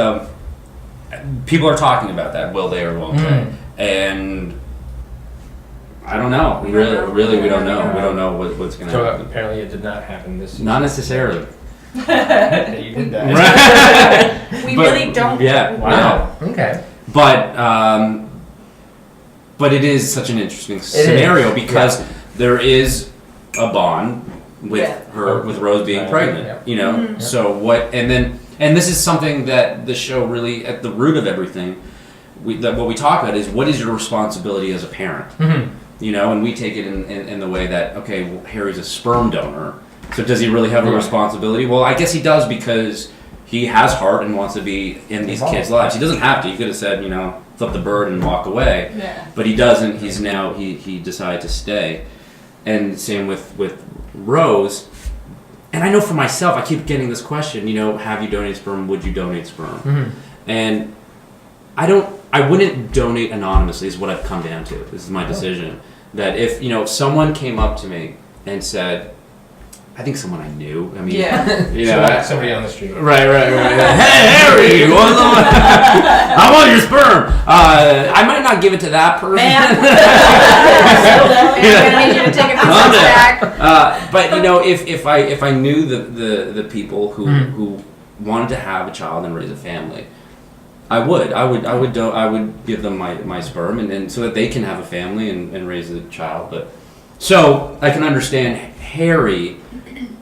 Speaker 5: people are talking about that. Will they or won't they? And I don't know.
Speaker 4: We don't
Speaker 5: Really,
Speaker 4: know.
Speaker 5: really, we don't know.
Speaker 2: Yeah.
Speaker 5: We don't know what's going to
Speaker 2: So
Speaker 5: happen.
Speaker 2: apparently it did not happen this season.
Speaker 5: Not necessarily.
Speaker 2: That you did that.
Speaker 5: Right.
Speaker 4: We
Speaker 5: But-
Speaker 4: really don't.
Speaker 5: Yeah.
Speaker 2: Wow. Okay.
Speaker 5: But it is such an interesting scenario because there is a bond with her, with Rose being pregnant.
Speaker 2: Yeah.
Speaker 5: So what? And this is something that the show really, at the root of everything, what we talk about is what is your responsibility as a parent. And we take it in the way that okay, well, Harry's a sperm donor, so does he really have a responsibility? Well, I guess he does because he has heart and wants to be in these kids' lives. He doesn't have to. He could have said, flip the bird and walk away.
Speaker 3: Yeah.
Speaker 5: But he doesn't. He decided to stay. And same with Rose. And I know for myself, I keep getting this question, have you donated sperm? Would you donate sperm? And I wouldn't donate anonymously is what I've come down to. This is my decision. That if someone came up to me and said, I think someone I knew. I mean,
Speaker 2: somebody on the street.
Speaker 5: Right. Hey, Harry, you want some? I want your sperm. I might not give it to that person.
Speaker 4: I'm gonna need you to take a few steps back.
Speaker 5: But if I knew the people who wanted to have a child and raise a family, I would give them my sperm and so that they can have a family and raise a child. But so I can understand Harry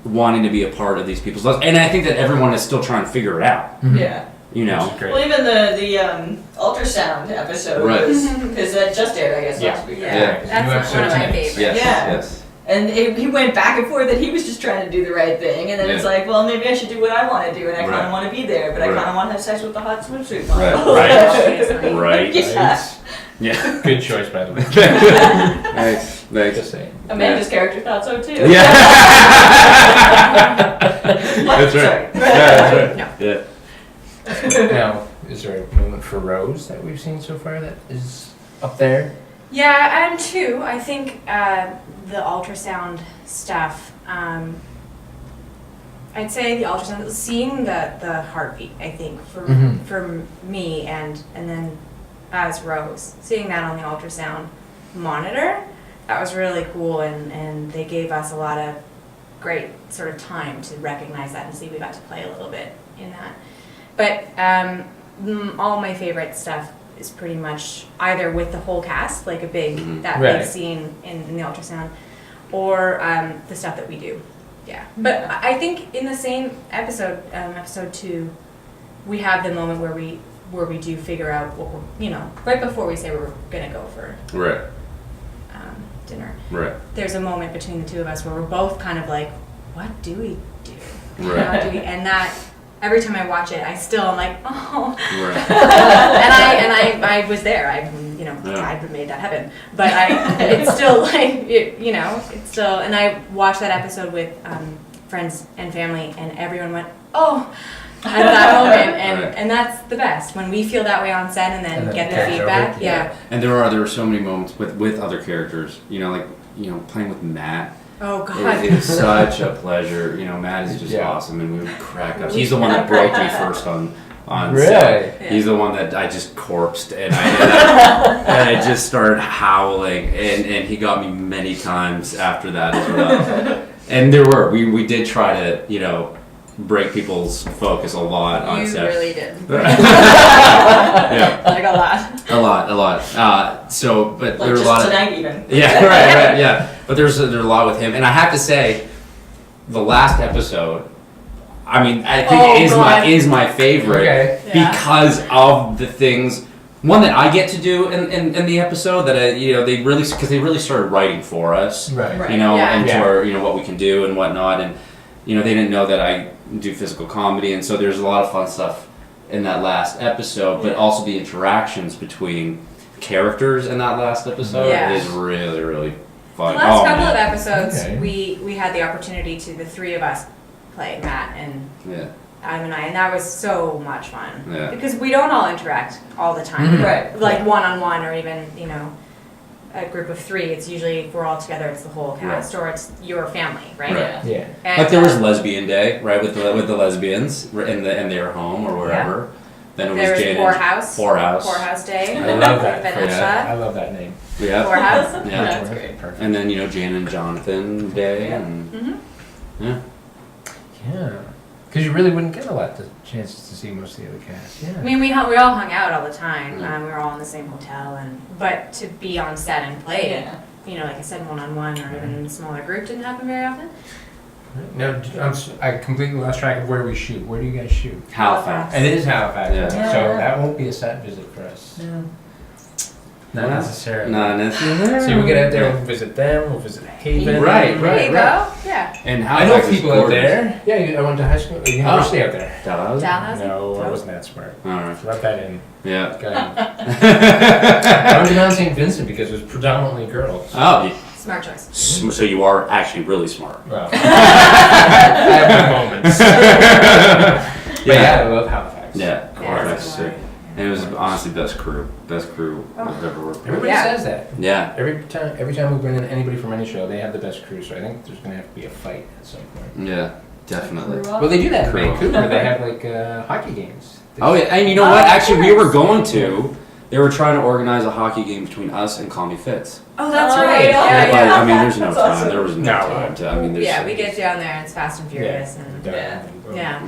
Speaker 5: wanting to be a part of these people's lives, and I think that everyone is still trying to figure it out.
Speaker 3: Yeah.
Speaker 2: Great.
Speaker 3: Well, even the ultrasound episode was because that just aired, I guess, last week.
Speaker 4: Yeah. That's one of my favorites.
Speaker 5: Yes.
Speaker 3: And he went back and forth that he was just trying to do the right thing, and then it's like, well, maybe I should do what I want to do, and I kind of want to be there, but I kind of want to have sex with the hot swimsuit model.
Speaker 5: Right.
Speaker 3: Yeah.
Speaker 2: Good choice, by the way.
Speaker 5: Thanks.
Speaker 2: Just saying.
Speaker 3: Amanda's character thought so too.
Speaker 5: Yeah.
Speaker 3: That's
Speaker 5: right.
Speaker 3: Right.
Speaker 5: Yeah.
Speaker 2: Now, is there a moment for Rose that we've seen so far that is up there?
Speaker 4: Yeah, and two, I think the ultrasound stuff. I'd say the ultrasound, seeing the heartbeat. I think for me and then as Rose, seeing that on the ultrasound monitor, that was really cool, and they gave us a lot of great sort of time to recognize that and see we got to play a little bit in that. But all my favorite stuff is pretty much either with the whole cast, like a big big scene in the ultrasound, or the stuff that we do. Yeah, but I think in the same episode, episode 2, we have the moment where we do figure out what we're, right before we say we're gonna go for dinner.
Speaker 5: Right.
Speaker 4: There's a moment between the two of us where we're both kind of like, what do we do?
Speaker 5: Right.
Speaker 4: How do we? And that every time I watch it, I still am like, oh.
Speaker 5: Right.
Speaker 4: and I was there. I made that happen. But it's still like, it's still. And I watched that episode with friends and family, and everyone went, oh. At that moment, and that's the best when we feel that way on set, and then get the feedback. Yeah.
Speaker 5: And there were so many moments with other characters. Playing with Matt.
Speaker 4: Oh God.
Speaker 5: It was such a pleasure. Matt is just awesome, and we would crack up. He's the one that broke me first on set. He's the one that I just corpsed, and I just started howling, and he got me many times after that as well. And we did try to break people's focus a lot on set.
Speaker 4: You really did.
Speaker 5: Yeah.
Speaker 3: Like a lot.
Speaker 5: A lot. But
Speaker 3: Like
Speaker 5: there were a
Speaker 3: just
Speaker 5: lot of
Speaker 3: tonight even.
Speaker 5: Yeah, right, yeah. But there's a lot with him, and I have to say, the last episode, I mean, I think is my favorite because of the things. One that I get to do in the episode that they really started writing for us,
Speaker 2: right.
Speaker 5: and for what we can do and whatnot, and they didn't know that I do physical comedy, and so there's a lot of fun stuff in that last episode, but also the interactions between characters in that last episode is really, really fun.
Speaker 4: The last couple of episodes, we had the opportunity to, the three of us, play Matt and Adam and I, and that was so much fun. Yeah. Because we don't all interact all the time.
Speaker 3: Right.
Speaker 4: Like one-on-one or even, a group of three. It's usually, if we're all together, it's the whole cast, or it's your family, right?
Speaker 2: Yeah.
Speaker 4: And,
Speaker 5: like there was Lesbian Day, right, with the lesbians in their home or wherever. Yeah. Then it was Jane
Speaker 4: Poorhouse Day.
Speaker 2: I love that. I love that name.
Speaker 5: Yeah.
Speaker 4: Poorhouse.
Speaker 5: Yeah.
Speaker 3: That's great.
Speaker 2: Perfect.
Speaker 5: And then Jane and Jonathan Day and
Speaker 2: Yeah. Because you really wouldn't get a lot of chances to see most of the other cast. Yeah.
Speaker 4: I mean, we all hung out all the time. We were all in the same hotel, but to be on set and play, like I said, one-on-one or even in a smaller group didn't happen very often.
Speaker 2: No, I completely lost track of where we shoot. Where do you guys shoot?
Speaker 5: Halifax.
Speaker 2: And it is Halifax.
Speaker 5: Yeah.
Speaker 2: So that won't be a set visit for us.
Speaker 3: Yeah.
Speaker 2: Not necessarily.
Speaker 5: Not necessarily.
Speaker 2: So we'll get out there, we'll visit them, we'll visit Haven.
Speaker 5: Right.
Speaker 4: There you go. Yeah.
Speaker 5: And
Speaker 2: I know
Speaker 5: Halifax
Speaker 2: people out there. Yeah, I went to high school, university out there.
Speaker 5: Dalhousie?
Speaker 2: No, I wasn't that smart.
Speaker 5: Alright.
Speaker 2: Let that in.
Speaker 5: Yeah.
Speaker 2: Go ahead. I went to Mount St. Vincent because it was predominantly girls.
Speaker 5: Oh.
Speaker 4: Smart choice.
Speaker 5: So you are actually really smart.
Speaker 2: Well, I have my moments. But I love Halifax.
Speaker 5: Yeah, Halifax is sick. And it was honestly best crew I've ever worked with.
Speaker 2: Everybody says that.
Speaker 5: Yeah.
Speaker 2: Every time we bring in anybody from any show, they have the best crew. So I think there's going to have to be a fight at some point.
Speaker 5: Yeah, definitely.
Speaker 2: Well, they do that in
Speaker 5: Crew.
Speaker 2: Vancouver. They have like hockey games.
Speaker 5: Oh yeah, and you know what? Actually, we were going to. They were trying to organize a hockey game between us and Call Me Fitz.
Speaker 4: Oh, that's right.
Speaker 5: But, I mean, there's no
Speaker 3: That's
Speaker 5: time.
Speaker 3: awesome.
Speaker 5: There was no time to. I mean, there's.
Speaker 4: We get down there and it's fast and furious and
Speaker 2: Yeah.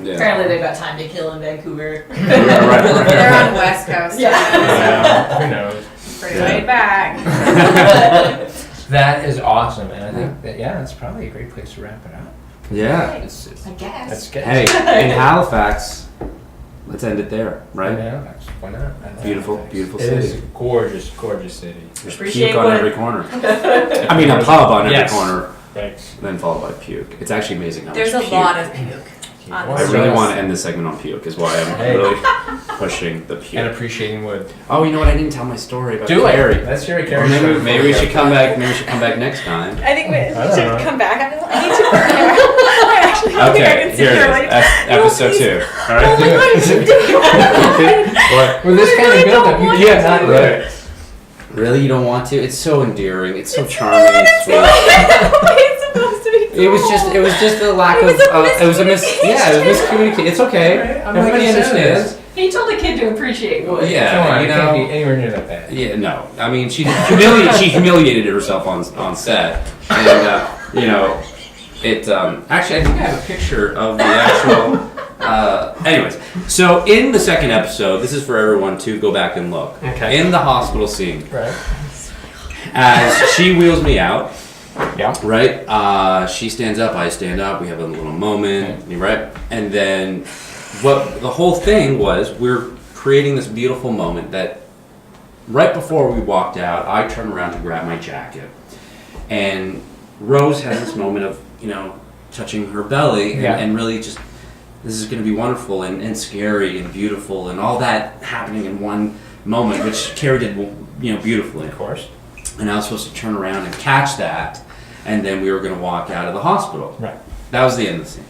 Speaker 3: Apparently they've got time to kill in Vancouver.
Speaker 5: Right.
Speaker 4: they're on the West Coast.
Speaker 2: Who knows?
Speaker 4: Pretty laid back.
Speaker 2: That is awesome, and I think that that's probably a great place to wrap it up.
Speaker 5: Yeah.
Speaker 4: I guess.
Speaker 2: That's good.
Speaker 5: Hey, in Halifax, let's end it there, right?
Speaker 2: Yeah, why not?
Speaker 5: Beautiful
Speaker 2: It
Speaker 5: city.
Speaker 2: is a gorgeous, gorgeous city.
Speaker 5: There's
Speaker 3: Appreciate
Speaker 5: puke on
Speaker 3: what-
Speaker 5: every corner. I mean, a pub on every corner,
Speaker 2: Thanks.
Speaker 5: then followed by puke. It's actually amazing how
Speaker 4: There's
Speaker 5: much
Speaker 4: a
Speaker 5: puke.
Speaker 4: lot of puke.
Speaker 5: I
Speaker 4: Honestly.
Speaker 5: really want to end this segment on puke, is why I'm really pushing the
Speaker 2: And
Speaker 5: puke.
Speaker 2: appreciating wood.
Speaker 5: Oh, you know what? I didn't tell my story about
Speaker 2: Do
Speaker 5: Carrie.
Speaker 2: it. Let's hear it,
Speaker 5: Or
Speaker 2: Carrie.
Speaker 5: maybe we should come back. Maybe we should come back next time.
Speaker 4: I think we
Speaker 2: don't
Speaker 4: should
Speaker 2: know.
Speaker 4: come back. I need to I actually don't think I
Speaker 5: Okay,
Speaker 4: can sit
Speaker 5: here
Speaker 4: here
Speaker 5: it
Speaker 4: like,
Speaker 5: is. Episode 2. All right.
Speaker 4: oh my god, you should do it.
Speaker 5: What?
Speaker 2: With this kind of build-up, you can't not do it.
Speaker 5: Really, you don't want to? It's so endearing. It's so charming and sweet.
Speaker 4: It's supposed to be
Speaker 5: It was just a lack of. It was a miscommunication. It's okay.
Speaker 2: I'm
Speaker 5: Everybody
Speaker 2: like,
Speaker 5: understands.
Speaker 3: He told a kid to appreciate wood.
Speaker 5: Yeah,
Speaker 2: Come on,
Speaker 5: you
Speaker 2: it can't be
Speaker 5: know.
Speaker 2: anywhere near that bad.
Speaker 5: Yeah, no. I mean, she humiliated herself on set, and it. Actually, I think I have a picture of the actual. Anyways, so in the second episode, this is for everyone to go back and look.
Speaker 2: Okay.
Speaker 5: In the hospital scene,
Speaker 2: Right.
Speaker 5: as she wheels me out.
Speaker 2: Yeah.
Speaker 5: Right? She stands up, I stand up, we have a little moment, right? And then what the whole thing was, we're creating this beautiful moment that right before we walked out, I turned around to grab my jacket. And Rose has this moment of, touching her belly and really just, this is going to be wonderful and scary and beautiful and all that happening in one moment, which Carrie did, beautifully.
Speaker 2: Of course.
Speaker 5: And I was supposed to turn around and catch that, and then we were going to walk out of the hospital.
Speaker 2: Right.
Speaker 5: That was the end of the scene.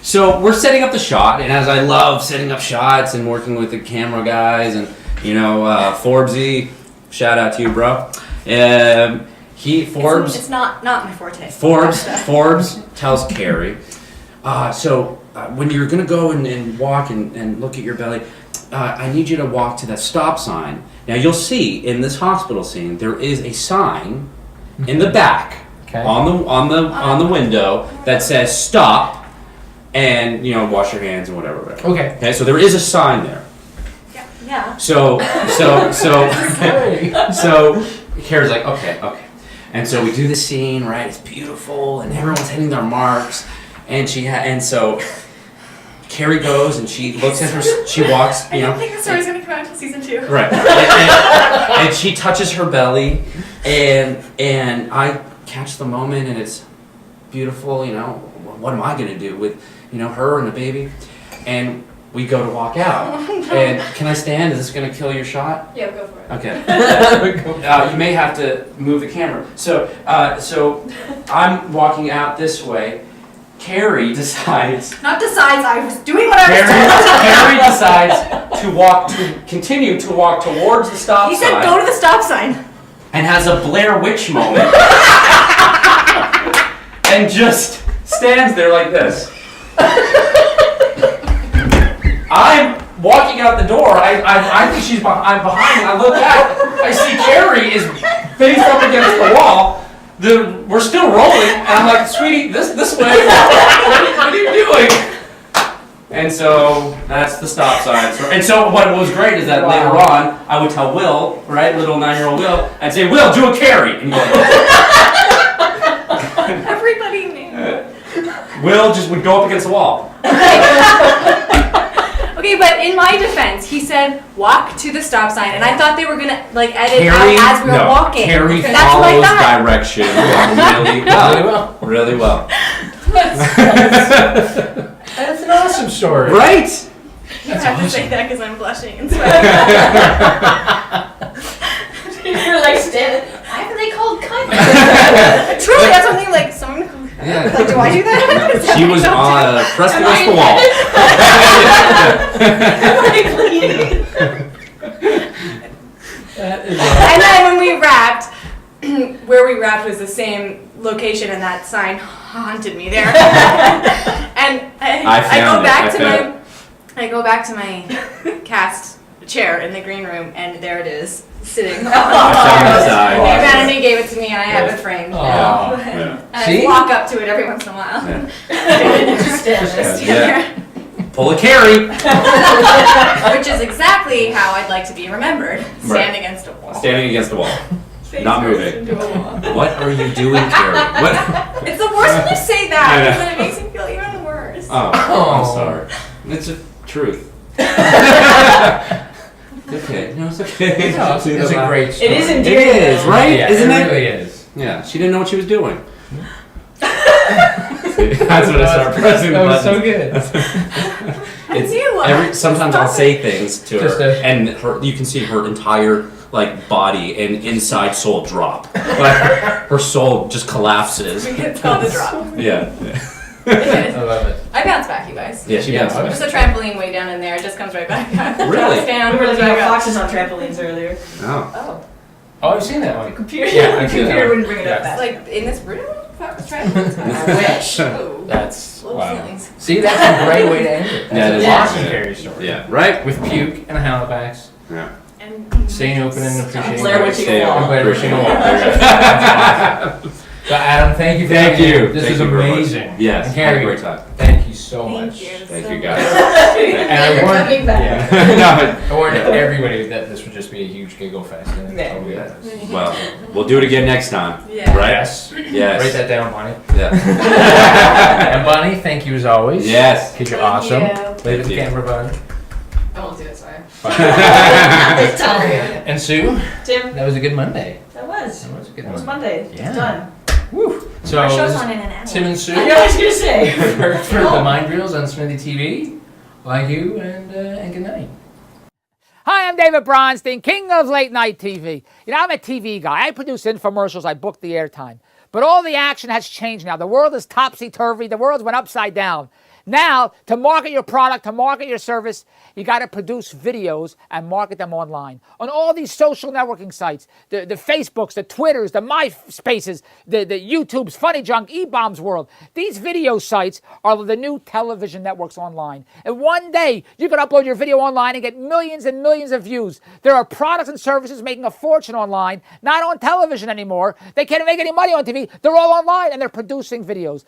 Speaker 5: So we're setting up the shot, and as I love setting up shots and working with the camera guys, and Forbesy, shout out to you, bro. Forbes.
Speaker 4: It's not my forte.
Speaker 5: Forbes tells Carrie, when you're going to go and walk and look at your belly, I need you to walk to that stop sign. Now you'll see in this hospital scene there is a sign in the back on the window that says stop and wash your hands and whatever.
Speaker 2: Okay.
Speaker 5: So there is a sign there.
Speaker 4: Yeah.
Speaker 5: So Carrie's like, okay. And so we do the scene, right? It's beautiful and everyone's hitting their marks, and so
Speaker 7: Carrie goes and she looks at her. She walks.
Speaker 6: I didn't think the story's gonna come out until season 2.
Speaker 7: Right. And she touches her belly, and I catch the moment, and it's beautiful. What am I gonna do with her and the baby? And we go to walk out. And can I stand? Is this gonna kill your shot?
Speaker 6: Yeah, go for it.
Speaker 7: Okay. You may have to move the camera. So I'm walking out this way. Carrie decides.
Speaker 6: Not decides, I was doing what I was
Speaker 7: Carrie decides to continue to walk towards the stop
Speaker 6: He
Speaker 7: sign.
Speaker 6: said go to the stop sign.
Speaker 7: And has a Blair Witch moment. And just stands there like this. I'm walking out the door. I think I'm behind, and I look back. I see Carrie is face up against the wall. We're still rolling, and I'm like, sweetie, this way. What are you doing? And so that's the stop sign. And so what was great is that later on, I would tell Will, right, little 9-year-old Will, I'd say, Will, do a Carrie. And he'd go,
Speaker 6: Everybody knew.
Speaker 7: Will just would go up against the wall.
Speaker 6: Okay, but in my defense, he said walk to the stop sign, and I thought they were gonna edit
Speaker 7: Carrie,
Speaker 6: out as we were walking.
Speaker 7: Carrie
Speaker 6: That's what I
Speaker 7: follows
Speaker 6: thought.
Speaker 7: direction really well.
Speaker 2: That's an awesome story.
Speaker 7: Right?
Speaker 6: You have to say that because I'm blushing and sweating. You're like standing. Why are they called cunt? Truly, that's something like someone.
Speaker 7: Yeah.
Speaker 6: Like, do I do that?
Speaker 7: She was on pressed against the wall.
Speaker 6: And then when we wrapped, where we wrapped was the same location, and that sign haunted me there. And I go back to my cast chair in the green room, and there it is, sitting. Humanity gave it to me, and I have it framed.
Speaker 2: Aw.
Speaker 6: And I walk up to it every once in a while. Just stand there.
Speaker 7: Pull a Carrie.
Speaker 6: Which is exactly how I'd like to be remembered. Stand against a wall.
Speaker 7: Standing against the wall.
Speaker 6: Face
Speaker 7: Not
Speaker 6: first
Speaker 7: moving.
Speaker 6: into a wall.
Speaker 7: What are you doing, Carrie? What?
Speaker 6: It's the worst when you say
Speaker 7: I
Speaker 6: that,
Speaker 7: know.
Speaker 6: because then it makes me feel even worse.
Speaker 7: Oh, I'm sorry. It's the truth. Okay. No, it's okay.
Speaker 2: No, it's a great story.
Speaker 3: It is
Speaker 7: It
Speaker 3: endearing.
Speaker 7: is, right?
Speaker 2: Yeah,
Speaker 7: Isn't
Speaker 2: it
Speaker 7: it?
Speaker 2: really is.
Speaker 7: Yeah, she didn't know what she was doing. That's when I start pressing the
Speaker 2: That was
Speaker 7: buttons.
Speaker 2: so good.
Speaker 7: It's
Speaker 6: you.
Speaker 7: sometimes I'll say things to
Speaker 2: Just
Speaker 7: her,
Speaker 2: a-
Speaker 7: and you can see her entire body and inside soul drop. Like her soul just collapses.
Speaker 6: It's called the drop.
Speaker 7: Yeah.
Speaker 2: I love it.
Speaker 6: I bounce back, you guys.
Speaker 7: Yeah, she does.
Speaker 6: There's a trampoline way down in there. It just comes right back up.
Speaker 7: Really?
Speaker 6: Drops down.
Speaker 3: We were looking
Speaker 6: goes
Speaker 3: at
Speaker 6: back up.
Speaker 3: foxes on trampolines earlier.
Speaker 7: Oh.
Speaker 6: Oh.
Speaker 2: Oh, I've seen that one.
Speaker 3: Computer,
Speaker 2: Yeah, I've seen that
Speaker 3: computer
Speaker 2: one.
Speaker 3: wouldn't bring it up
Speaker 2: Yeah.
Speaker 3: fast.
Speaker 6: Like in this room? Trampolines? I wish. Oh.
Speaker 2: That's
Speaker 6: Little
Speaker 2: wow.
Speaker 6: feelings.
Speaker 2: See, that's a great way to end it.
Speaker 7: Yeah,
Speaker 2: That's
Speaker 7: it
Speaker 2: an
Speaker 7: is.
Speaker 2: awesome Carrie story.
Speaker 7: Yeah. Right.
Speaker 2: With puke and a Halifax,
Speaker 7: Yeah.
Speaker 6: And
Speaker 2: staying open and appreciating.
Speaker 3: Blair Witch
Speaker 7: Stay
Speaker 3: Wall.
Speaker 7: open.
Speaker 2: Blair Witch
Speaker 7: Appreciate
Speaker 2: Wall.
Speaker 7: it.
Speaker 2: So Adam, thank you for
Speaker 7: Thank
Speaker 2: coming in.
Speaker 7: you.
Speaker 2: This
Speaker 7: Thank
Speaker 2: was
Speaker 7: you very much.
Speaker 2: amazing.
Speaker 7: Yes.
Speaker 2: And
Speaker 7: Had a
Speaker 2: Carrie,
Speaker 7: great time.
Speaker 2: thank you so
Speaker 6: thank
Speaker 2: much.
Speaker 6: you.
Speaker 7: Thank
Speaker 6: so
Speaker 7: you, guys.
Speaker 6: much.
Speaker 2: And I warned,
Speaker 3: Coming back.
Speaker 2: I warned everybody that this would just be a huge giggle fest. And
Speaker 3: Yeah.
Speaker 2: totally is.
Speaker 7: Well, we'll do it again next time.
Speaker 6: Yeah.
Speaker 7: Right?
Speaker 2: Yes.
Speaker 7: Yes.
Speaker 2: Write that down, Bonnie.
Speaker 7: Yeah.
Speaker 2: And Bonnie, thank you as always.
Speaker 7: Yes.
Speaker 2: Because you're
Speaker 6: Thank
Speaker 2: awesome.
Speaker 6: you.
Speaker 2: Play the
Speaker 7: Thank you.
Speaker 2: camera, Bonnie.
Speaker 6: I won't do it, sorry.
Speaker 3: This time.
Speaker 2: And Sue,
Speaker 3: Tim,
Speaker 2: that was a good Monday.
Speaker 3: that was.
Speaker 2: That was a good
Speaker 3: That was
Speaker 2: Monday.
Speaker 3: Monday.
Speaker 2: Yeah.
Speaker 3: It's done.
Speaker 2: Woo. So
Speaker 6: Our show's
Speaker 2: this
Speaker 6: on
Speaker 2: is
Speaker 6: in an hour.
Speaker 2: Tim and Sue
Speaker 3: I know what I was gonna say.
Speaker 2: for the Mind Reels on Smithy TV. Like you, and good night.
Speaker 8: Hi, I'm David Bronstein, king of late night TV. You know, I'm a TV guy. I produce infomercials. I book the airtime. But all the action has changed now. The world is topsy-turvy. The world's went upside down. Now, to market your product, to market your service, you got to produce videos and market them online. On all these social networking sites, the Facebooks, the Twitters, the MySpaces, the YouTubes, Funny Junk, E-Bombs World. These video sites are the new television networks online. And one day, you can upload your video online and get millions and millions of views. There are products and services making a fortune online, not on television anymore. They can't make any money on TV. They're all online, and they're producing videos.